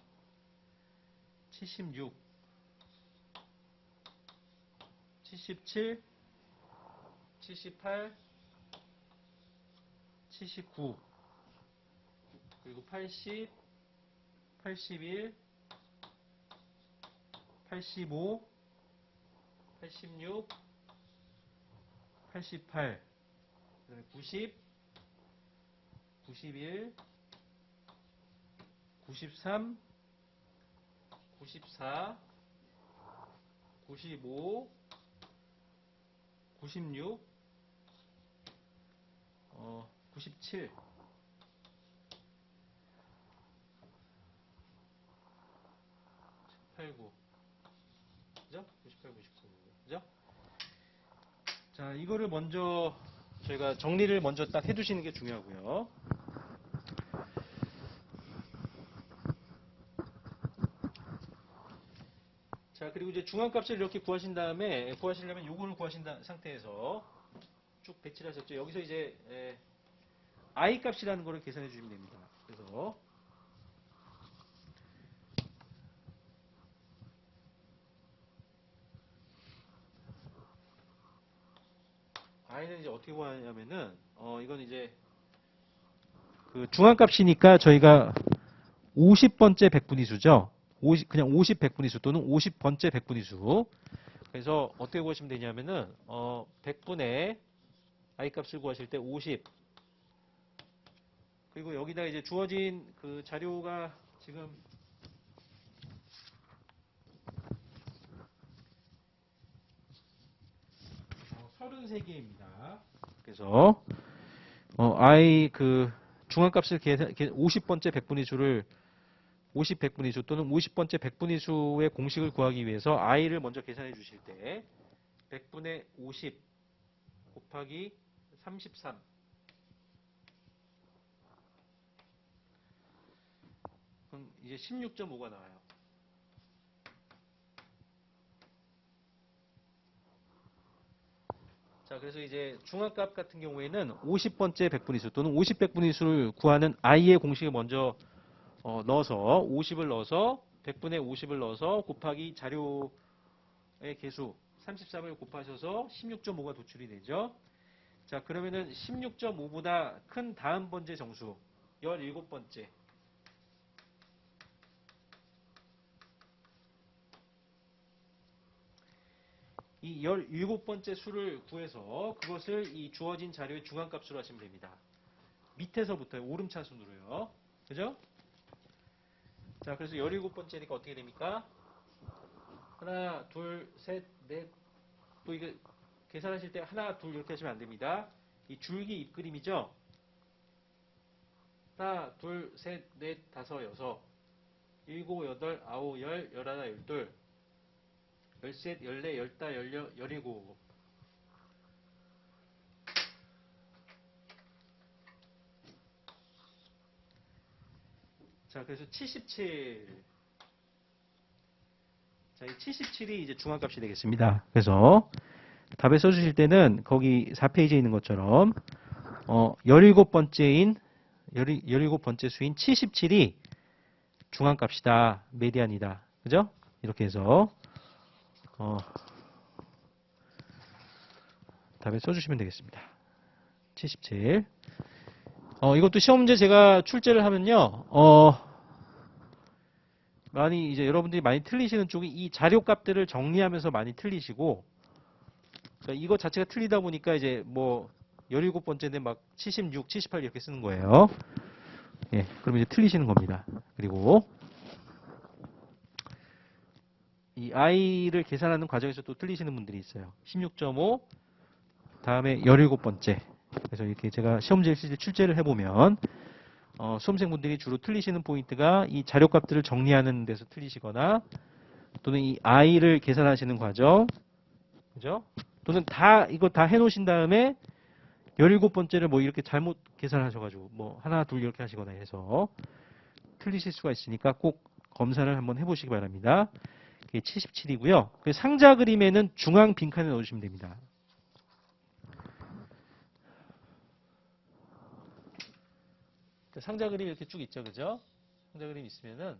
76, 77, 78, 79, 그리고 80, 81, 85, 86, 88, 그다음에 90, 91, 93, 94, 95, 96, 97, 89, 그죠? 98, 99, 그죠? 자, 이거를 먼저 저희가 정리를 먼저 딱 해두시는 게 중요하고요. 자, 그리고 이제 중앙값을 이렇게 구하신 다음에 구하시려면 요거를 구하신 상태에서 쭉 배치를 하셨죠. 여기서 이제 I 값이라는 거를 계산해 주시면 됩니다. 그래서 I는 이제 어떻게 구하냐면은 이건 이제 그 중앙값이니까 저희가 50번째 백분위수죠. 그냥 50 백분위수 또는 50번째 백분위수. 그래서 어떻게 구하시면 되냐면은 100분의 I 값을 구하실 때 50. 그리고 여기다 이제 주어진 그 자료가 지금 33개입니다. 그래서 I 그 중앙값을 50번째 백분위수를 50 백분위수 또는 50번째 백분위수의 공식을 구하기 위해서 I를 먼저 계산해 주실 때 100분의 50 곱하기 33 그럼 이제 16.5가 나와요. 자, 그래서 이제 중앙값 같은 경우에는 50번째 백분위수 또는 50 백분위수를 구하는 I의 공식을 먼저 넣어서 50을 넣어서 100분의 50을 넣어서 곱하기 자료의 개수 33을 곱하셔서 16.5가 도출이 되죠. 자, 그러면은 16.5보다 큰 다음 번째 정수 17번째 이 17번째 수를 구해서 그것을 이 주어진 자료의 중앙값으로 하시면 됩니다. 밑에서부터요. 오름차 순으로요. 그죠? 자, 그래서 17번째니까 어떻게 됩니까? 하나, 둘, 셋, 넷. 또 이거 계산하실 때 하나, 둘 이렇게 하시면 안 됩니다. 이 줄기 입그림이죠? 하나, 둘, 셋, 넷, 다섯, 여섯, 일곱, 여덟, 아홉, 열, 열하나, 열둘, 열셋, 열네, 열다, 열일곱. 자, 그래서 77. 자, 이 77이 이제 중앙값이 되겠습니다. 그래서 답에 써주실 때는 거기 4페이지에 있는 것처럼 17번째 수인 77이 중앙값이다. 메디안이다. 그죠? 이렇게 해서 답에 써주시면 되겠습니다. 77. 이것도 시험 문제 제가 출제를 하면요. 많이 이제 여러분들이 많이 틀리시는 쪽이 이 자료 값들을 정리하면서 많이 틀리시고, 그러니까 이거 자체가 틀리다 보니까 이제 뭐 17번째인데 막 76, 78 이렇게 쓰는 거예요. 예, 그럼 이제 틀리시는 겁니다. 그리고 이 I를 계산하는 과정에서 또 틀리시는 분들이 있어요. 16.5 다음에 17번째. 그래서 이렇게 제가 시험지를 실제 출제를 해보면 수험생분들이 주로 틀리시는 포인트가 이 자료값들을 정리하는 데서 틀리시거나 또는 이 I를 계산하시는 과정, 그죠? 또는 이거 다 해놓으신 다음에 17번째를 뭐 이렇게 잘못 계산하셔가지고 뭐 하나 둘 이렇게 하시거나 해서 틀리실 수가 있으니까 꼭 검사를 한번 해보시기 바랍니다. 그게 77이고요. 그 상자 그림에는 중앙 빈칸에 넣어주시면 됩니다. 상자 그림이 이렇게 쭉 있죠, 그죠? 상자 그림 있으면은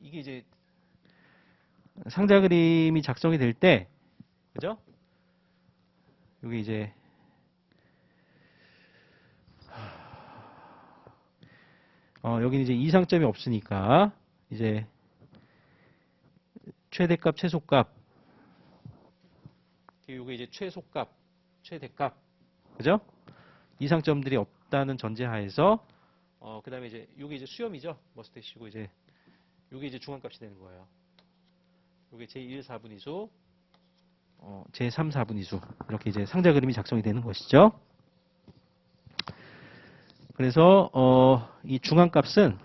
이게 이제 상자 그림이 작성이 될 때, 그죠? 여기 이제 여기는 이제 이상점이 없으니까 이제 최대값, 최소값, 이게 이제 최소값, 최대값, 그죠? 이상점들이 없다는 전제하에서 그다음에 이제 이게 이제 수염이죠. 머스테시고 이제 이게 이제 중앙값이 되는 거예요. 이게 제1 4분위수, 제3 4분위수 이렇게 이제 상자 그림이 작성이 되는 것이죠. 그래서 이 중앙값은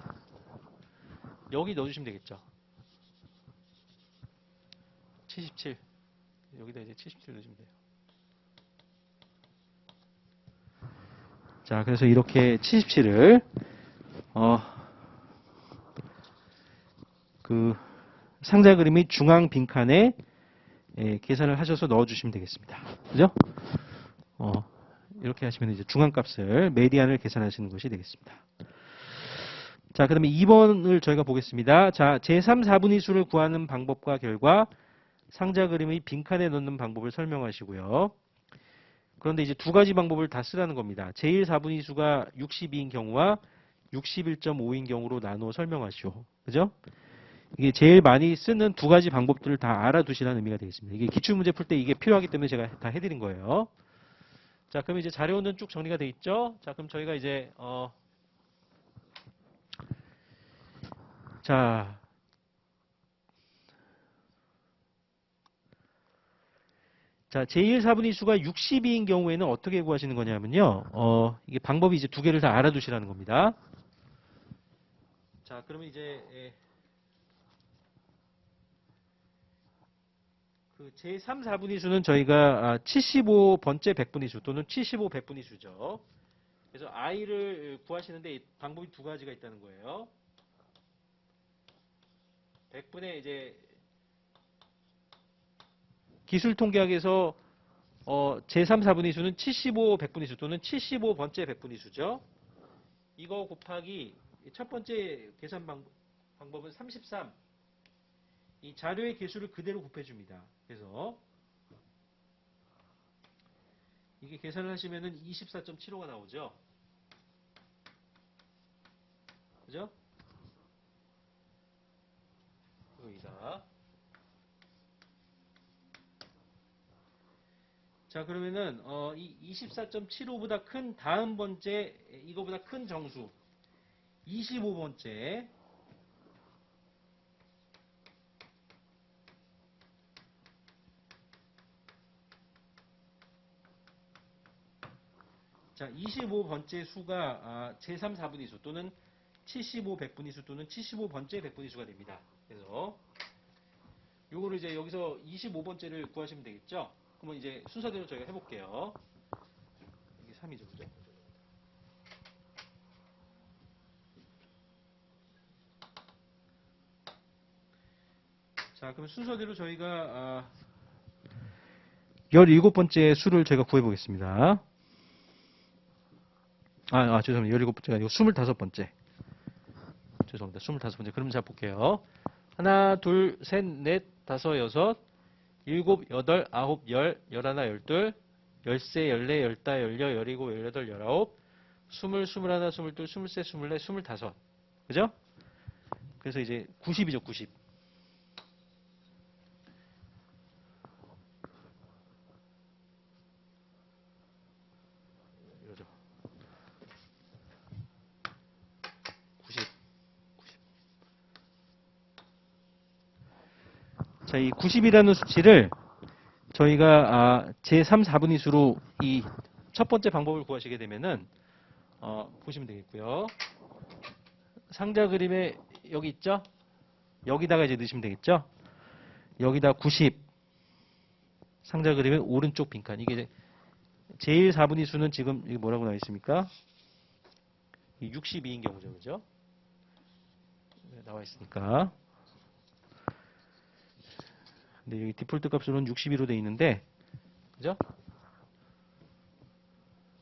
여기 넣어주시면 되겠죠. 77. 여기다 이제 77 넣어주면 돼요. 자, 그래서 이렇게 77을 그 상자 그림의 중앙 빈칸에 계산을 하셔서 넣어주시면 되겠습니다. 그죠? 이렇게 하시면 이제 중앙값을 메디안을 계산하시는 것이 되겠습니다. 자, 그다음에 2번을 저희가 보겠습니다. 자, 제3, 4분위수를 구하는 방법과 결과 상자 그림의 빈칸에 넣는 방법을 설명하시고요. 그런데 이제 두 가지 방법을 다 쓰라는 겁니다. 제1, 4분위수가 62인 경우와 61.5인 경우로 나누어 설명하시오. 그죠? 이게 제일 많이 쓰는 두 가지 방법들을 다 알아두시라는 의미가 되겠습니다. 이게 기출문제 풀 때 이게 필요하기 때문에 제가 다 해드린 거예요. 자, 그럼 이제 자료는 쭉 정리가 돼 있죠? 자, 그럼 저희가 이제, 자, 제1, 4분위수가 62인 경우에는 어떻게 구하시는 거냐면요. 이게 방법이 이제 두 개를 다 알아두시라는 겁니다. 자, 그러면 이제, 그 제3, 4분위수는 저희가 75번째 백분위수 또는 75 백분위수죠. 그래서 i를 구하시는데 방법이 두 가지가 있다는 거예요. 100분의 이제 기술 통계학에서 제3, 4분위수는 75 백분위수 또는 75번째 백분위수죠. 이거 곱하기 첫 번째 계산 방법은 33. 이 자료의 개수를 그대로 곱해줍니다. 그래서 이게 계산을 하시면은 24.75가 나오죠. 그죠? 여기다. 자, 그러면은 이 24.75보다 큰 다음 번째 이거보다 큰 정수 25번째 자, 25번째 수가 제3, 4분위수 또는 75 백분위수 또는 75번째 백분위수가 됩니다. 그래서 요거를 이제 여기서 25번째를 구하시면 되겠죠? 그러면 이제 순서대로 저희가 해볼게요. 이게 3이죠, 그죠? 자, 그럼 순서대로 저희가 17번째 수를 제가 구해보겠습니다. 죄송합니다. 17번째가 아니고 25번째. 죄송합니다. 25번째. 그럼 제가 볼게요. 하나, 둘, 셋, 넷, 다섯, 여섯, 일곱, 여덟, 아홉, 열, 열하나, 열둘, 열세, 열네, 열다, 열여, 열일곱, 열여덟, 열아홉, 스물, 스물하나, 스물둘, 스물셋, 스물넷, 스물다섯. 그죠? 그래서 이제 90이죠, 90. 이거죠. 90. 자, 이 90이라는 수치를 저희가 제3, 4분위수로 이 첫 번째 방법을 구하시게 되면은 보시면 되겠고요. 상자 그림에 여기 있죠? 여기다가 이제 넣으시면 되겠죠? 여기다 90 상자 그림의 오른쪽 빈칸 이게 제1, 4분위수는 지금 이게 뭐라고 나와 있습니까? 62인 경우죠, 그죠? 나와 있으니까. 근데 여기 디폴트 값으로는 62로 되어 있는데 그죠?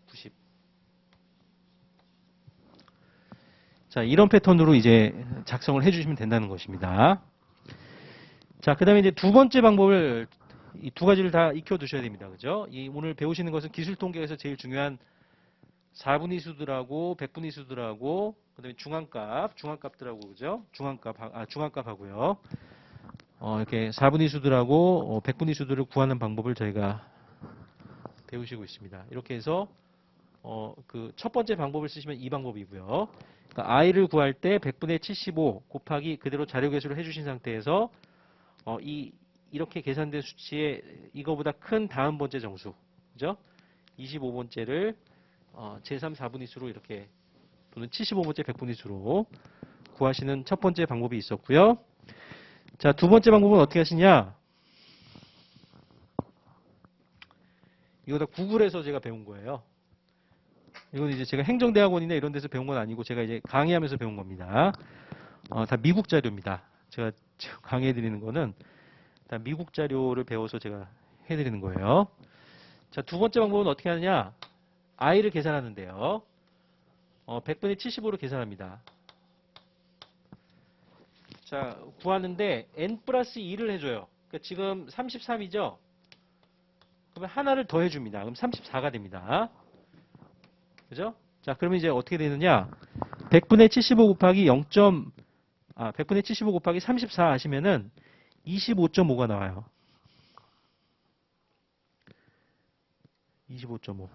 90. 자, 이런 패턴으로 이제 작성을 해주시면 된다는 것입니다. 자, 그 다음에 이제 두 번째 방법을, 이 두 가지를 다 익혀두셔야 됩니다. 그죠? 이 오늘 배우시는 것은 기술 통계에서 제일 중요한 4분위 수들하고 100분위 수들하고 그다음에 중앙값들하고 그죠? 중앙값하고요. 이렇게 4분위 수들하고 100분위 수들을 구하는 방법을 저희가 배우시고 있습니다. 이렇게 해서 그 첫 번째 방법을 쓰시면 이 방법이고요. 그러니까 i를 구할 때 100분의 75 곱하기 그대로 자료 계수를 해주신 상태에서 이렇게 계산된 수치에 이거보다 큰 다음 번째 정수, 그죠? 25번째를 제3, 4분위 수로 이렇게 또는 75번째 100분위 수로 구하시는 첫 번째 방법이 있었고요. 자, 두 번째 방법은 어떻게 하시냐? 이거 다 구글에서 제가 배운 거예요. 이건 이제 제가 행정대학원이나 이런 데서 배운 건 아니고 제가 이제 강의하면서 배운 겁니다. 다 미국 자료입니다. 제가 강의해 드리는 거는 다 미국 자료를 배워서 제가 해드리는 거예요. 자, 두 번째 방법은 어떻게 하느냐? i를 계산하는데요. 100분의 75로 계산합니다. 자, 구하는데 n 플러스 2를 해줘요. 그러니까 지금 33이죠? 그러면 하나를 더 해줍니다. 그럼 34가 됩니다. 그죠? 자, 그러면 이제 어떻게 되느냐? 100분의 75 곱하기 100분의 75 곱하기 34 하시면은 25.5가 나와요. 25.5.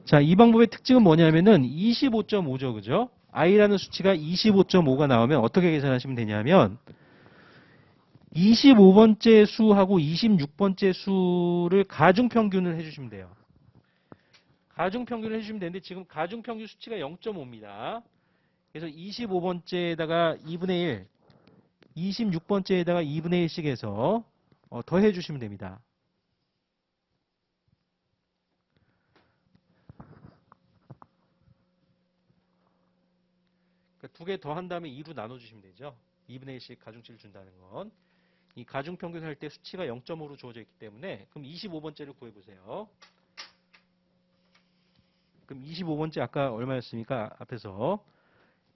자, 이 방법의 특징은 뭐냐면은 25.5죠. 그죠? i라는 수치가 25.5가 나오면 어떻게 계산하시면 되냐면 25번째 수하고 26번째 수를 가중평균을 해주시면 돼요. 가중평균을 해주시면 되는데 지금 가중평균 수치가 0.5입니다. 그래서 25번째에다가 2분의 1, 26번째에다가 2분의 1씩 해서 더해 주시면 됩니다. 그러니까 두 개 더한 다음에 2로 나눠주시면 되죠. 2분의 1씩 가중치를 준다는 건. 이 가중평균 할 때 수치가 0.5로 주어져 있기 때문에 그럼 25번째를 구해보세요. 그럼 25번째 아까 얼마였습니까? 앞에서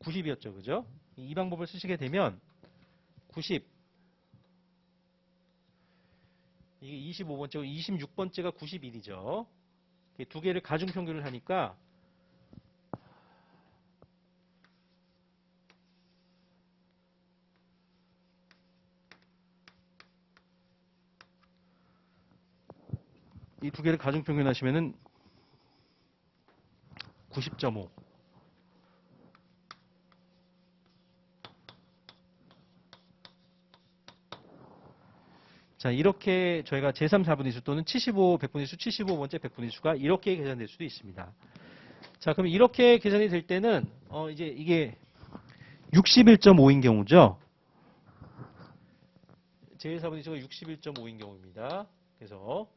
90이었죠. 그죠? 이 방법을 쓰시게 되면 90 이게 25번째고 26번째가 91이죠. 두 개를 가중평균을 하니까 이 두 개를 가중평균 하시면은 90.5. 자, 이렇게 저희가 제3, 4분의 수 또는 75, 100분의 수, 75번째 100분의 수가 이렇게 계산될 수도 있습니다. 자, 그럼 이렇게 계산이 될 때는 이제 이게 61.5인 경우죠. 제1, 4분의 수가 61.5인 경우입니다. 그래서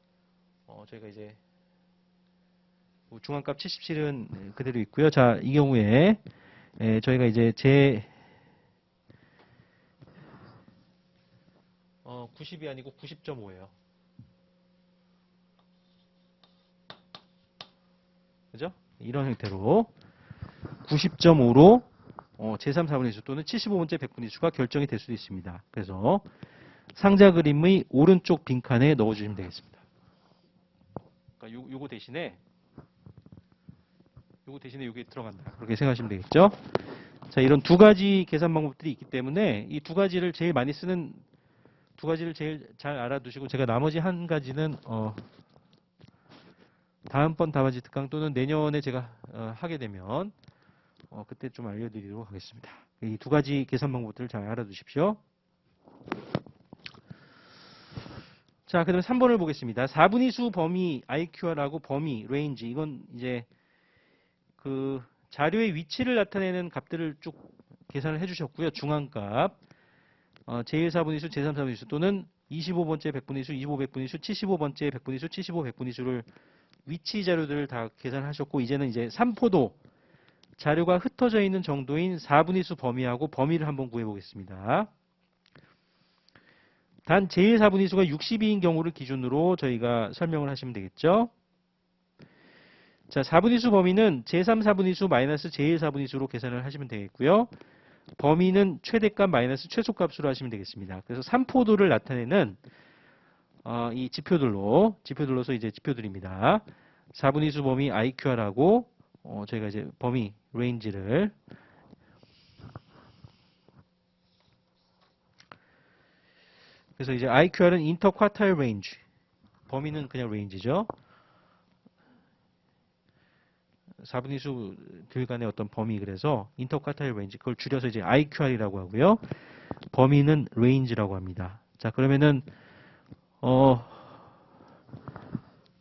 저희가 이제 중앙값 77은 그대로 있고요. 자, 이 경우에 저희가 이제 90이 아니고 90.5예요. 그죠? 이런 형태로 90.5로 제3, 4분의 수 또는 75번째 100분의 수가 결정이 될 수도 있습니다. 그래서 상자 그림의 오른쪽 빈칸에 넣어주시면 되겠습니다. 그러니까 요거 대신에 여기 들어간다. 그렇게 생각하시면 되겠죠? 자, 이런 두 가지 계산 방법들이 있기 때문에 이 두 가지를 제일 많이 쓰는 두 가지를 제일 잘 알아두시고 제가 나머지 한 가지는 다음번 답안지 특강 또는 내년에 제가 하게 되면 그때 좀 알려드리도록 하겠습니다. 이 두 가지 계산 방법들을 잘 알아두십시오. 자, 그 다음에 3번을 보겠습니다. 4분위 수 범위 IQR하고 범위 레인지 이건 이제 그 자료의 위치를 나타내는 값들을 쭉 계산을 해주셨고요. 중앙값 제1, 4분위 수, 제3, 4분위 수 또는 25번째 100분위 수, 25, 100분위 수, 75번째 100분위 수, 75, 100분위 수를 위치 자료들을 다 계산하셨고 이제는 이제 3포도 자료가 흩어져 있는 정도인 4분의 수 범위하고 범위를 한번 구해보겠습니다. 단 제1 4분의 수가 62인 경우를 기준으로 저희가 설명을 하시면 되겠죠. 자, 4분의 수 범위는 제3 4분의 수 마이너스 제1 4분의 수로 계산을 하시면 되겠고요. 범위는 최대값 마이너스 최소값으로 하시면 되겠습니다. 그래서 3포도를 나타내는 이 지표들로서 이제 지표들입니다. 4분의 수 범위 IQR하고 저희가 이제 범위 레인지를 그래서 이제 IQR은 인터쿼타일 레인지, 범위는 그냥 레인지죠. 4분의 수들 간의 어떤 범위, 그래서 인터쿼타일 레인지, 그걸 줄여서 이제 IQR이라고 하고요. 범위는 레인지라고 합니다. 자, 그러면은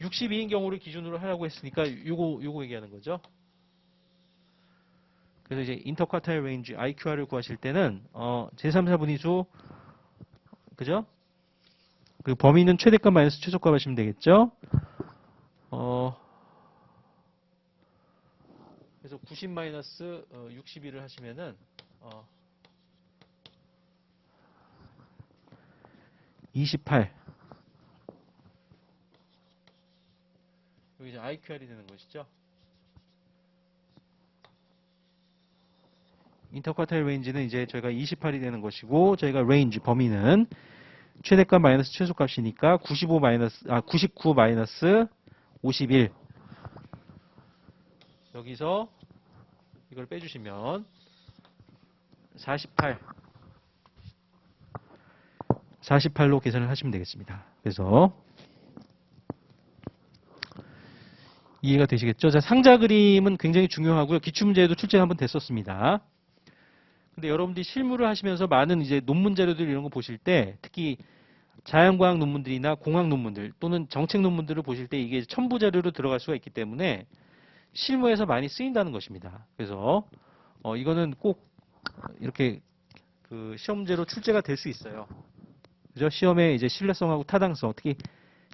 62인 경우를 기준으로 하라고 했으니까 요거 얘기하는 거죠. 그래서 이제 인터쿼타일 레인지 IQR을 구하실 때는 제3 4분의 수, 그죠? 그 범위는 최대값 마이너스 최소값 하시면 되겠죠. 그래서 90 마이너스 62를 하시면은 28. 여기 이제 IQR이 되는 것이죠. 인터쿼타일 레인지는 이제 저희가 28이 되는 것이고, 저희가 레인지 범위는 최대값 마이너스 최소값이니까 99 마이너스 51. 여기서 이걸 빼주시면 48로 계산을 하시면 되겠습니다. 그래서 이해가 되시겠죠? 자, 상자 그림은 굉장히 중요하고요. 기출문제에도 출제가 한번 됐었습니다. 근데 여러분들이 실무를 하시면서 많은 이제 논문 자료들 이런 거 보실 때, 특히 자연과학 논문들이나 공학 논문들 또는 정책 논문들을 보실 때 이게 첨부 자료로 들어갈 수가 있기 때문에 실무에서 많이 쓰인다는 것입니다. 그래서 이거는 꼭 이렇게 그 시험 문제로 출제가 될 수 있어요. 그죠? 시험의 이제 신뢰성하고 타당성, 특히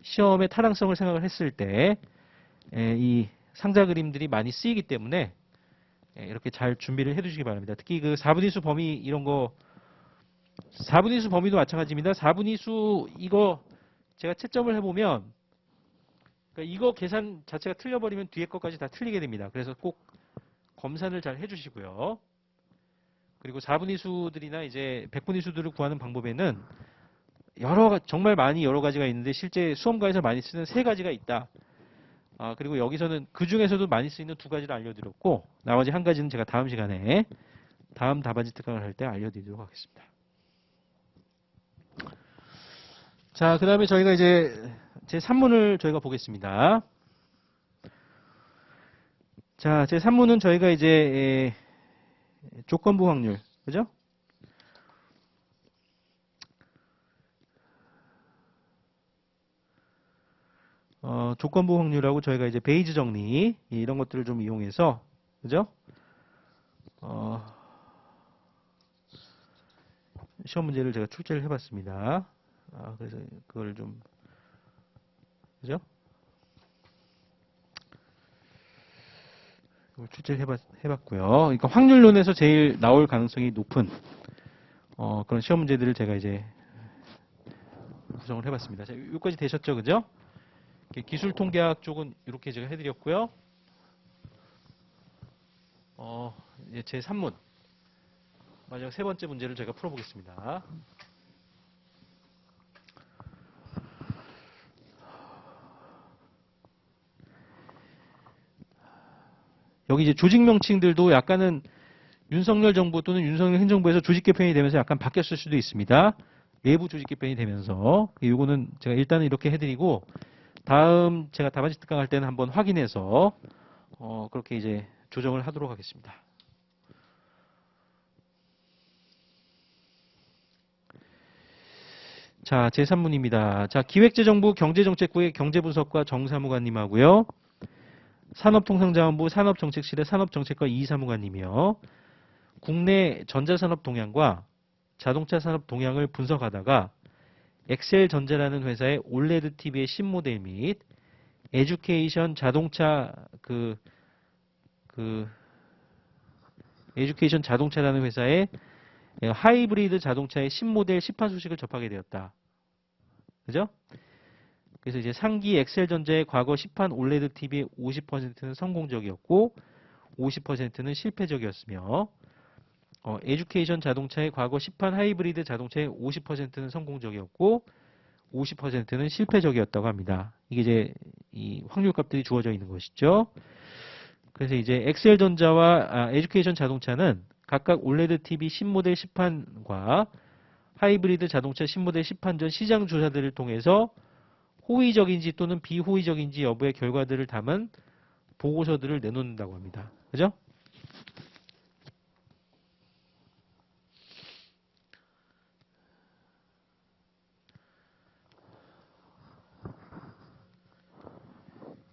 시험의 타당성을 생각을 했을 때 이 상자 그림들이 많이 쓰이기 때문에 이렇게 잘 준비를 해두시기 바랍니다. 특히 그 4분의 수 범위 이런 거, 4분의 수 범위도 마찬가지입니다. 4분의 수 이거 제가 채점을 해보면, 그러니까 이거 계산 자체가 틀려버리면 뒤에 것까지 다 틀리게 됩니다. 그래서 꼭 검사를 잘 해주시고요. 그리고 4분의 수들이나 이제 100분의 수들을 구하는 방법에는 정말 많이 여러 가지가 있는데 실제 수험가에서 많이 쓰는 3가지가 있다. 그리고 여기서는 그 중에서도 많이 쓰이는 2가지를 알려드렸고, 나머지 1가지는 제가 다음 시간에 다음 답안지 특강을 할 때 알려드리도록 하겠습니다. 자, 그 다음에 저희가 이제 제 3문을 저희가 보겠습니다. 자, 제 3문은 저희가 이제 조건부 확률, 그죠? 조건부 확률하고 저희가 이제 베이즈 정리 이런 것들을 좀 이용해서, 그죠? 시험 문제를 제가 출제를 해봤습니다. 그래서 그걸 좀, 그죠? 이걸 출제를 해봤고요. 그러니까 확률론에서 제일 나올 가능성이 높은 그런 시험 문제들을 제가 이제 구성을 해봤습니다. 자, 여기까지 되셨죠, 그죠? 기술 통계학 쪽은 이렇게 제가 해드렸고요. 이제 제 3문 마지막 3번째 문제를 제가 풀어보겠습니다. 여기 이제 조직 명칭들도 약간은 윤석열 정부 또는 윤석열 행정부에서 조직 개편이 되면서 약간 바뀌었을 수도 있습니다. 외부 조직 개편이 되면서 이거는 제가 일단은 이렇게 해드리고, 다음 제가 답안지 특강할 때는 한번 확인해서 그렇게 이제 조정을 하도록 하겠습니다. 자, 제3문입니다. 자, 기획재정부 경제정책부의 경제분석과 정사무관님하고요. 산업통상자원부 산업정책실의 산업정책과 이사무관님이요. 국내 전자산업 동향과 자동차 산업 동향을 분석하다가 엑셀전자라는 회사의 올레드 TV의 신모델 및 에듀케이션 자동차 에듀케이션 자동차라는 회사의 하이브리드 자동차의 신모델 시판 소식을 접하게 되었다. 그죠? 그래서 이제 상기 엑셀전자의 과거 시판 올레드 TV의 50%는 성공적이었고 50%는 실패적이었으며 에듀케이션 자동차의 과거 시판 하이브리드 자동차의 50%는 성공적이었고 50%는 실패적이었다고 합니다. 이게 이제 이 확률값들이 주어져 있는 것이죠. 그래서 이제 엑셀전자와 에듀케이션 자동차는 각각 올레드 TV 신모델 시판과 하이브리드 자동차 신모델 시판 전 시장 조사들을 통해서 호의적인지 또는 비호의적인지 여부의 결과들을 담은 보고서들을 내놓는다고 합니다. 그죠?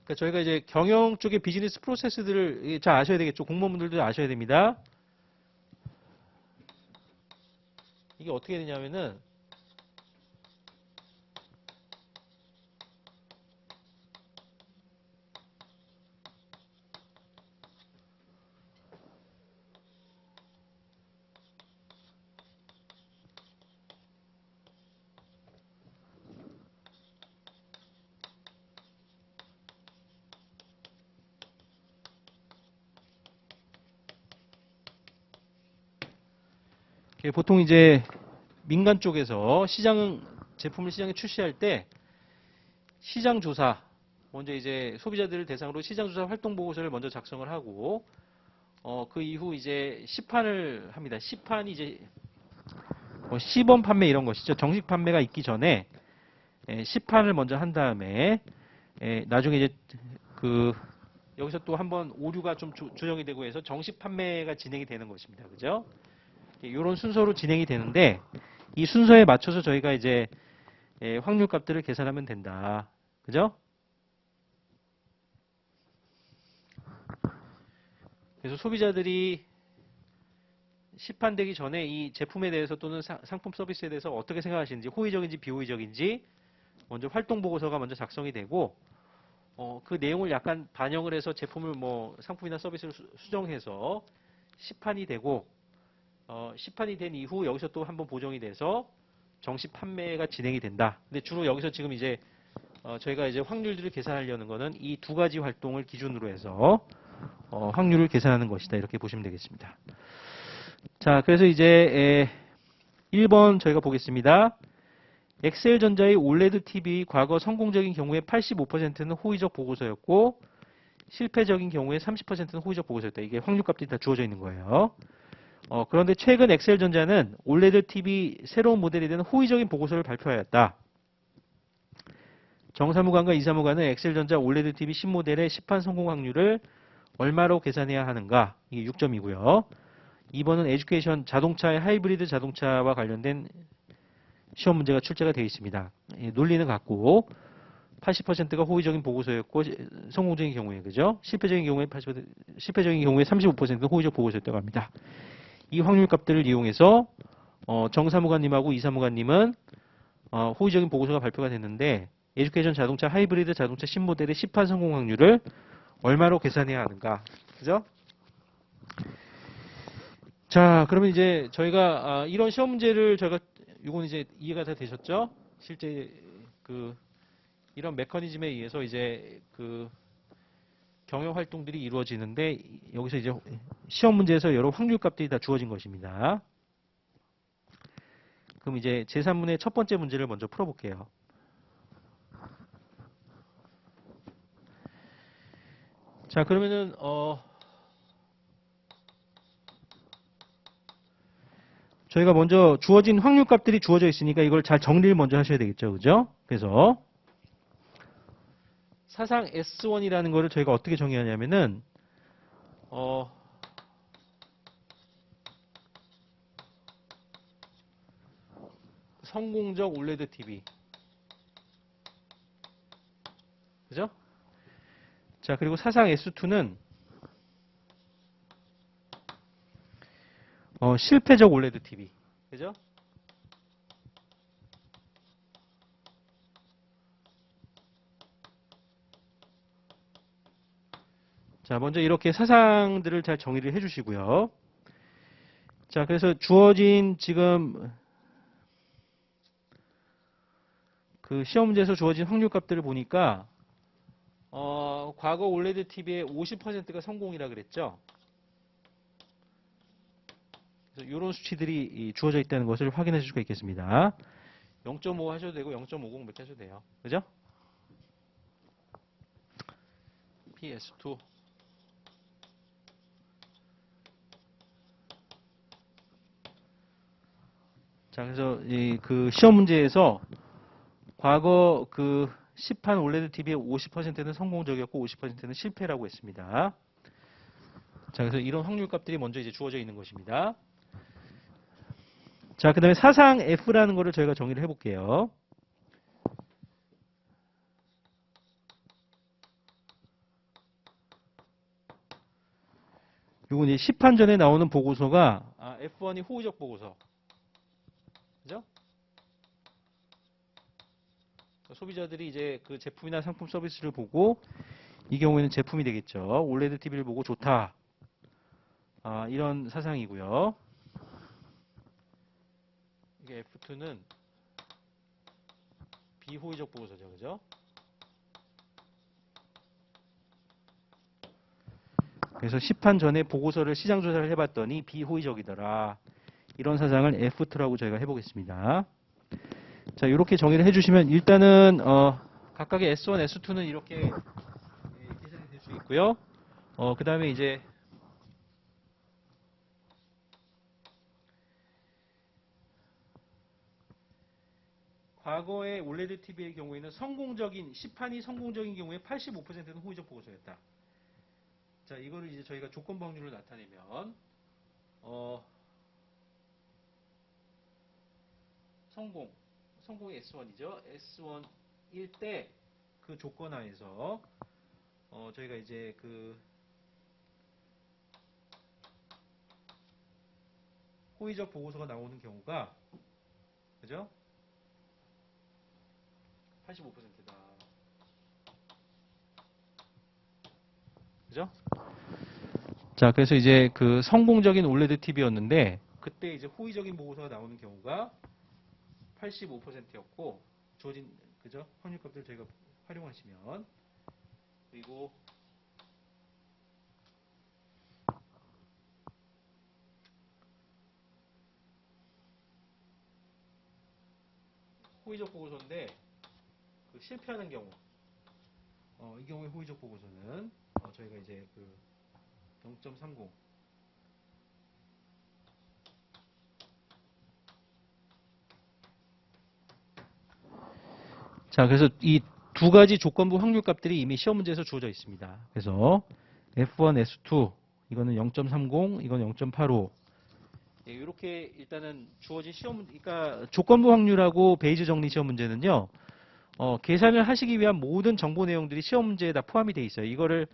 그러니까 저희가 이제 경영 쪽의 비즈니스 프로세스들을 잘 아셔야 되겠죠. 공무원분들도 아셔야 됩니다. 이게 어떻게 되냐면은 보통 이제 민간 쪽에서 제품을 시장에 출시할 때 시장 조사, 먼저 이제 소비자들을 대상으로 시장 조사 활동 보고서를 먼저 작성을 하고, 그 이후 이제 시판을 합니다. 시판이 이제 시범 판매 이런 것이죠. 정식 판매가 있기 전에 시판을 먼저 한 다음에 나중에 이제 여기서 또 한번 오류가 좀 조정이 되고 해서 정식 판매가 진행이 되는 것입니다. 그죠? 이런 순서로 진행이 되는데 이 순서에 맞춰서 저희가 이제 확률 값들을 계산하면 된다. 그죠? 그래서 소비자들이 시판되기 전에 이 제품에 대해서 또는 상품 서비스에 대해서 어떻게 생각하시는지, 호의적인지 비호의적인지 먼저 활동 보고서가 먼저 작성이 되고, 그 내용을 약간 반영을 해서 제품을 상품이나 서비스를 수정해서 시판이 되고, 시판이 된 이후 여기서 또 한번 보정이 돼서 정식 판매가 진행이 된다. 근데 주로 여기서 지금 이제 저희가 이제 확률들을 계산하려는 거는 이 두 가지 활동을 기준으로 해서 확률을 계산하는 것이다. 이렇게 보시면 되겠습니다. 자, 그래서 이제 1번 저희가 보겠습니다. 엑셀전자의 올레드 TV 과거 성공적인 경우에 85%는 호의적 보고서였고 실패적인 경우에 30%는 호의적 보고서였다. 이게 확률값들이 다 주어져 있는 거예요. 그런데 최근 엑셀전자는 올레드 TV 새로운 모델에 대한 호의적인 보고서를 발표하였다. 정사무관과 이사무관은 엑셀전자 올레드 TV 신모델의 시판 성공 확률을 얼마로 계산해야 하는가? 이게 6점이고요. 2번은 에듀케이션 자동차의 하이브리드 자동차와 관련된 시험 문제가 출제가 되어 있습니다. 논리는 같고 80%가 호의적인 보고서였고 성공적인 경우에 그죠? 실패적인 경우에 35%는 호의적 보고서였다고 합니다. 이 확률 값들을 이용해서 정사무관님하고 이사무관님은 호의적인 보고서가 발표가 됐는데 에듀케이션 자동차 하이브리드 자동차 신모델의 시판 성공 확률을 얼마로 계산해야 하는가? 그죠? 자, 그러면 이제 저희가 이런 시험 문제를 이건 이제 이해가 다 되셨죠? 실제 이런 메커니즘에 의해서 이제 경영 활동들이 이루어지는데 여기서 이제 시험 문제에서 여러 확률 값들이 다 주어진 것입니다. 그럼 이제 제3문의 첫 번째 문제를 먼저 풀어볼게요. 자, 그러면은 저희가 먼저 주어진 확률 값들이 주어져 있으니까 이걸 잘 정리를 먼저 하셔야 되겠죠. 그죠? 그래서 사상 S1이라는 거를 저희가 어떻게 정의하냐면은 성공적 올레드 TV. 그죠? 자, 그리고 사상 S2는 실패적 올레드 TV. 그죠? 자, 먼저 이렇게 사상들을 잘 정의를 해주시고요. 자, 그래서 주어진 지금 그 시험 문제에서 주어진 확률 값들을 보니까 과거 올레드 TV의 50%가 성공이라 그랬죠. 그래서 이런 수치들이 주어져 있다는 것을 확인하실 수가 있겠습니다. 0.5 하셔도 되고 0.50 이렇게 하셔도 돼요. 그죠? PS2 자, 그래서 그 시험 문제에서 과거 그 시판 올레드 TV의 50%는 성공적이었고 50%는 실패라고 했습니다. 자, 그래서 이런 확률 값들이 먼저 이제 주어져 있는 것입니다. 자, 그 다음에 사상 F라는 거를 저희가 정의를 해볼게요. 요건 이제 시판 전에 나오는 보고서가 F1이 호의적 보고서. 그죠? 소비자들이 이제 그 제품이나 상품 서비스를 보고 이 경우에는 제품이 되겠죠. 올레드 TV를 보고 좋다. 이런 사상이고요. 이게 F2는 비호의적 보고서죠. 그죠? 그래서 시판 전에 보고서를 시장 조사를 해봤더니 비호의적이더라. 이런 사상을 F2라고 저희가 해보겠습니다. 자, 이렇게 정의를 해주시면 일단은 각각의 S1, S2는 이렇게 계산이 될 수 있고요. 그 다음에 이제 과거의 올레드 TV의 경우에는 시판이 성공적인 경우에 85%는 호의적 보고서였다. 자, 이거를 이제 저희가 조건부 확률로 나타내면 성공이 S1이죠. S1일 때 그 조건 하에서 저희가 이제 그 호의적 보고서가 나오는 경우가 그죠? 85%다. 그죠? 자, 그래서 이제 그 성공적인 올레드 TV였는데 그때 이제 호의적인 보고서가 나오는 경우가 85%였고 주어진 그죠? 확률값들 저희가 활용하시면 그리고 호의적 보고서인데 그 실패하는 경우 이 경우에 호의적 보고서는 저희가 이제 그 0.30 자, 그래서 이 두 가지 조건부 확률 값들이 이미 시험 문제에서 주어져 있습니다. 그래서 F1, S2 이거는 0.30, 이건 0.85 이렇게 일단은 주어진 시험 그러니까 조건부 확률하고 베이즈 정리 시험 문제는요. 계산을 하시기 위한 모든 정보 내용들이 시험 문제에 다 포함이 되어 있어요. 이거를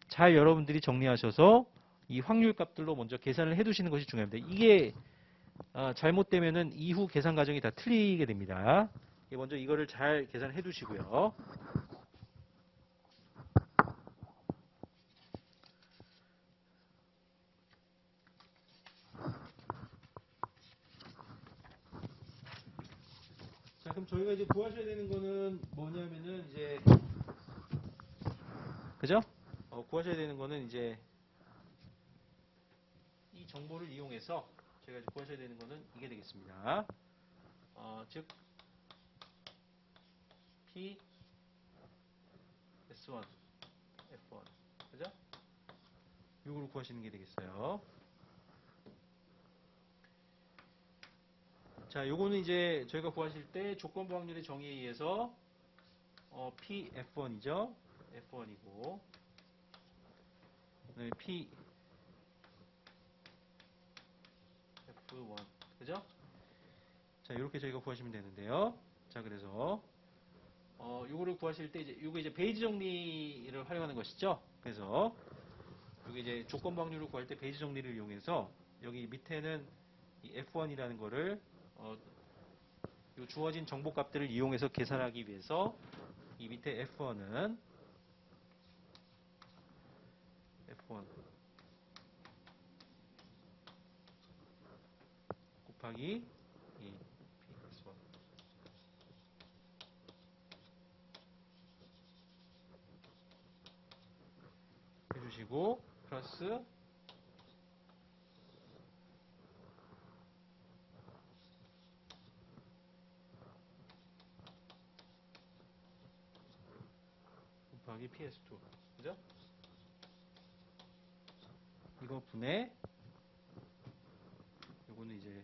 잘 여러분들이 정리하셔서 이 확률 값들로 먼저 계산을 해 두시는 것이 중요합니다. 이게 잘못되면은 이후 계산 과정이 다 틀리게 됩니다. 먼저 이거를 잘 계산해 두시고요. 자, 그럼 저희가 이제 구하셔야 되는 거는 뭐냐면은 이제 그죠? 구하셔야 되는 거는 이제 이 정보를 이용해서 제가 이제 구하셔야 되는 거는 이게 되겠습니다. 즉 P S1 F1 그죠? 이걸 구하시는 게 되겠어요. 자, 요거는 이제 저희가 구하실 때 조건부 확률의 정의에 의해서 P F1이죠. F1이고 그다음에 P F1 그죠? 자, 이렇게 저희가 구하시면 되는데요. 자, 그래서 요거를 구하실 때 요거 이제 베이지 정리를 활용하는 것이죠. 그래서 여기 이제 조건부 확률을 구할 때 베이지 정리를 이용해서 여기 밑에는 이 F1이라는 거를 요 주어진 정보 값들을 이용해서 계산하기 위해서 이 밑에 F1은 F1 곱하기 이 PS1 해주시고 플러스 곱하기 PS2 그죠? 이거 분해 요거는 이제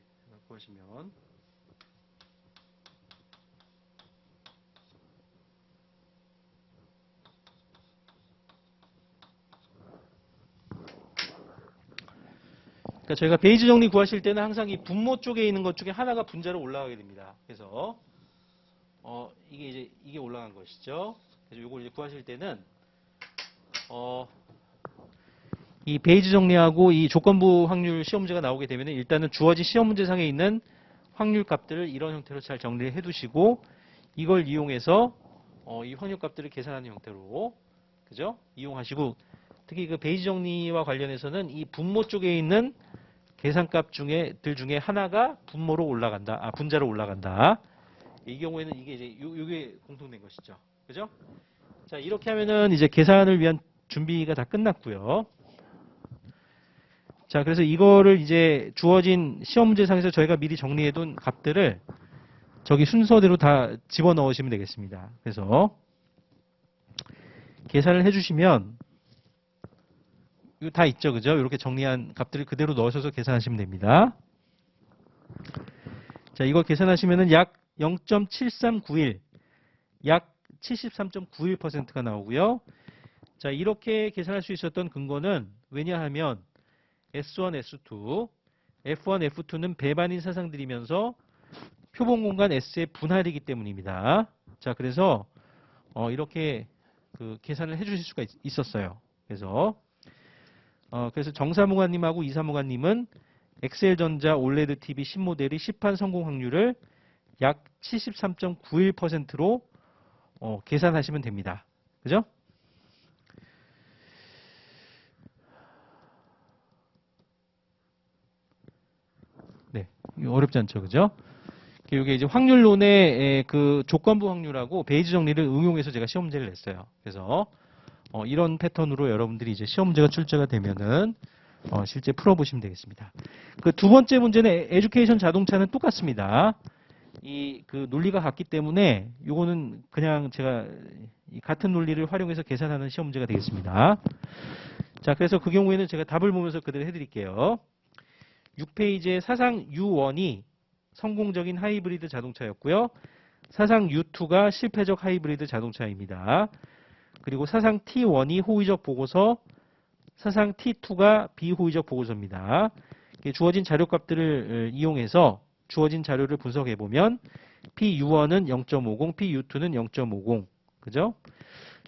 구하시면 그러니까 저희가 베이지 정리 구하실 때는 항상 이 분모 쪽에 있는 것 중에 하나가 분자로 올라가게 됩니다. 그래서 이게 올라간 것이죠. 그래서 이걸 이제 구하실 때는 이 베이지 정리하고 이 조건부 확률 시험 문제가 나오게 되면 일단은 주어진 시험 문제상에 있는 확률 값들을 이런 형태로 잘 정리를 해두시고 이걸 이용해서 이 확률 값들을 계산하는 형태로 그죠? 이용하시고 특히 그 베이지 정리와 관련해서는 이 분모 쪽에 있는 계산값 중에 하나가 분모로 올라간다. 분자로 올라간다. 이 경우에는 이게 이제 요게 공통된 것이죠. 그죠? 자, 이렇게 하면은 이제 계산을 위한 준비가 다 끝났고요. 자, 그래서 이거를 이제 주어진 시험 문제상에서 저희가 미리 정리해둔 값들을 저기 순서대로 다 집어넣으시면 되겠습니다. 그래서 계산을 해주시면 이거 다 있죠, 그죠? 이렇게 정리한 값들을 그대로 넣으셔서 계산하시면 됩니다. 자, 이거 계산하시면은 약 0.7391, 약 73.91%가 나오고요. 자, 이렇게 계산할 수 있었던 근거는 왜냐하면 S1, S2, F1, F2는 배반인 사상들이면서 표본 공간 S의 분할이기 때문입니다. 자, 그래서 이렇게 그 계산을 해주실 수가 있었어요. 그래서 정사무관님하고 이사무관님은 엑셀전자 올레드 TV 신모델의 시판 성공 확률을 약 73.91%로 계산하시면 됩니다. 그죠? 네, 이거 어렵지 않죠, 그죠? 이게 이제 확률론의 그 조건부 확률하고 베이지 정리를 응용해서 제가 시험 문제를 냈어요. 그래서 이런 패턴으로 여러분들이 이제 시험 문제가 출제가 되면은 실제 풀어보시면 되겠습니다. 그 두 번째 문제는 에듀케이션 자동차는 똑같습니다. 이 그 논리가 같기 때문에 요거는 그냥 제가 같은 논리를 활용해서 계산하는 시험 문제가 되겠습니다. 자, 그래서 그 경우에는 제가 답을 보면서 그대로 해드릴게요. 6페이지에 사상 U1이 성공적인 하이브리드 자동차였고요. 사상 U2가 실패적 하이브리드 자동차입니다. 그리고 사상 T1이 호의적 보고서, 사상 T2가 비호의적 보고서입니다. 주어진 자료값들을 이용해서 주어진 자료를 분석해보면 PU1은 0.50, PU2는 0.50. 그죠?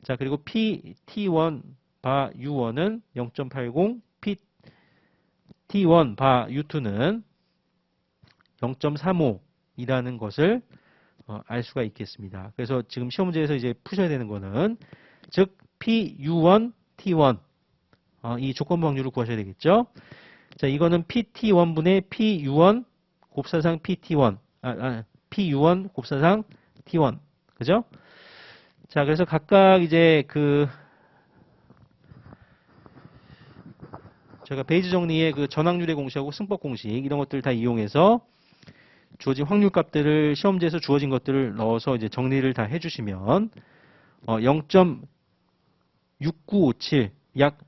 자, 그리고 PT1 바 U1은 0.80, PT1 바 U2는 0.35이라는 것을 알 수가 있겠습니다. 그래서 지금 시험 문제에서 이제 푸셔야 되는 거는 즉 PU1, T1 이 조건부 확률을 구하셔야 되겠죠. 자, 이거는 PT1분의 PU1 곱사상 PT1 PU1 곱사상 T1 그죠? 자, 그래서 각각 이제 제가 베이지 정리의 그 전확률의 공식하고 승법 공식 이런 것들 다 이용해서 주어진 확률 값들을 시험지에서 주어진 것들을 넣어서 이제 정리를 다 해주시면 0.6957 약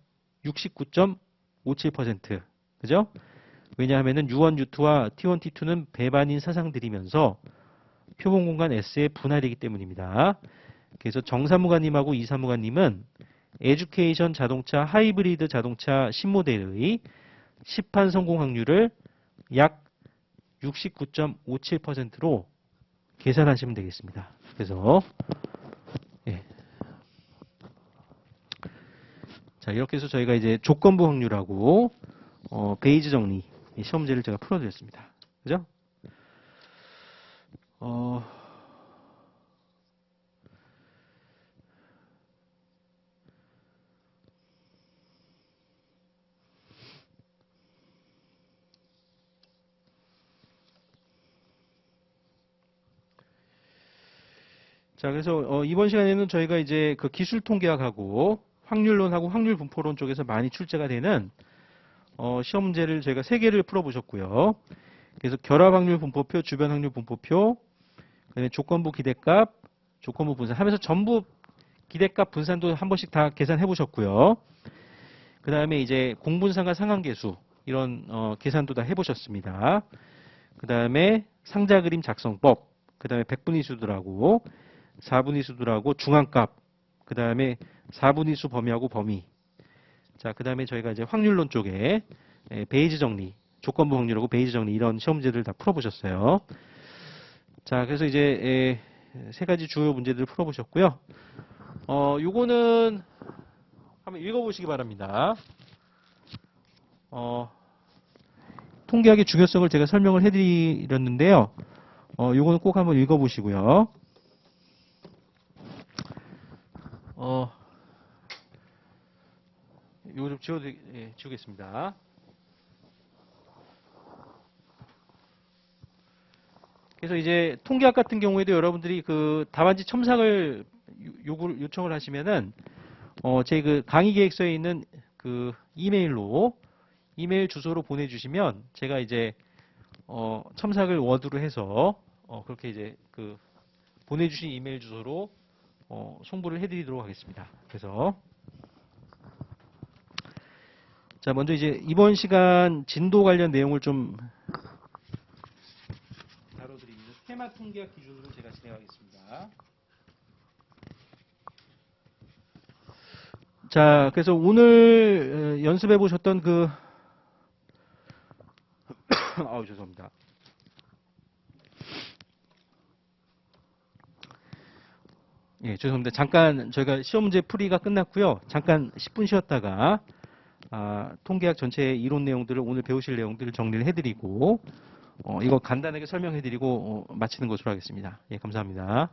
69.57% 그죠? 왜냐하면은 U1, U2와 T1, T2는 배반인 사상들이면서 표본 공간 S의 분할이기 때문입니다. 그래서 정사무관님하고 이사무관님은 에듀케이션 자동차 하이브리드 자동차 신모델의 시판 성공 확률을 약 69.57%로 계산하시면 되겠습니다. 그래서 예. 자, 이렇게 해서 저희가 이제 조건부 확률하고 베이지 정리 시험 문제를 제가 풀어드렸습니다. 그죠? 자, 그래서 이번 시간에는 저희가 이제 그 기술 통계학하고 확률론하고 확률 분포론 쪽에서 많이 출제가 되는 시험 문제를 저희가 3개를 풀어보셨고요. 그래서 결합 확률 분포표, 주변 확률 분포표, 그다음에 조건부 기대값, 조건부 분산 하면서 전부 기대값 분산도 한 번씩 다 계산해 보셨고요. 그 다음에 이제 공분상과 상한계수 이런 계산도 다 해보셨습니다. 그 다음에 상자 그림 작성법, 그 다음에 백분위수들하고 4분위수들하고 중앙값, 그 다음에 4분위수 범위하고 범위. 자, 그 다음에 저희가 이제 확률론 쪽에 베이즈 정리, 조건부 확률하고 베이즈 정리 이런 시험 문제들 다 풀어보셨어요. 자, 그래서 이제 3가지 주요 문제들을 풀어보셨고요. 요거는 한번 읽어보시기 바랍니다. 통계학의 중요성을 제가 설명을 해드렸는데요. 요거는 꼭 한번 읽어보시고요. 요거 좀 지우겠습니다. 그래서 이제 통계학 같은 경우에도 여러분들이 그 답안지 첨삭을 요청을 하시면은 제 그 강의 계획서에 있는 그 이메일 주소로 보내주시면 제가 이제 첨삭을 워드로 해서 그렇게 이제 그 보내주신 이메일 주소로 송부를 해드리도록 하겠습니다. 그래서 자, 먼저 이제 이번 시간 진도 관련 내용을 좀 다뤄드리면서 스케마 통계학 기준으로 제가 진행하겠습니다. 자, 그래서 오늘 연습해 보셨던 그 아우 죄송합니다. 예, 죄송합니다. 잠깐 저희가 시험 문제 풀이가 끝났고요. 잠깐 10분 쉬었다가 통계학 전체의 이론 내용들을 오늘 배우실 내용들을 정리를 해드리고 이거 간단하게 설명해드리고 마치는 것으로 하겠습니다. 예, 감사합니다.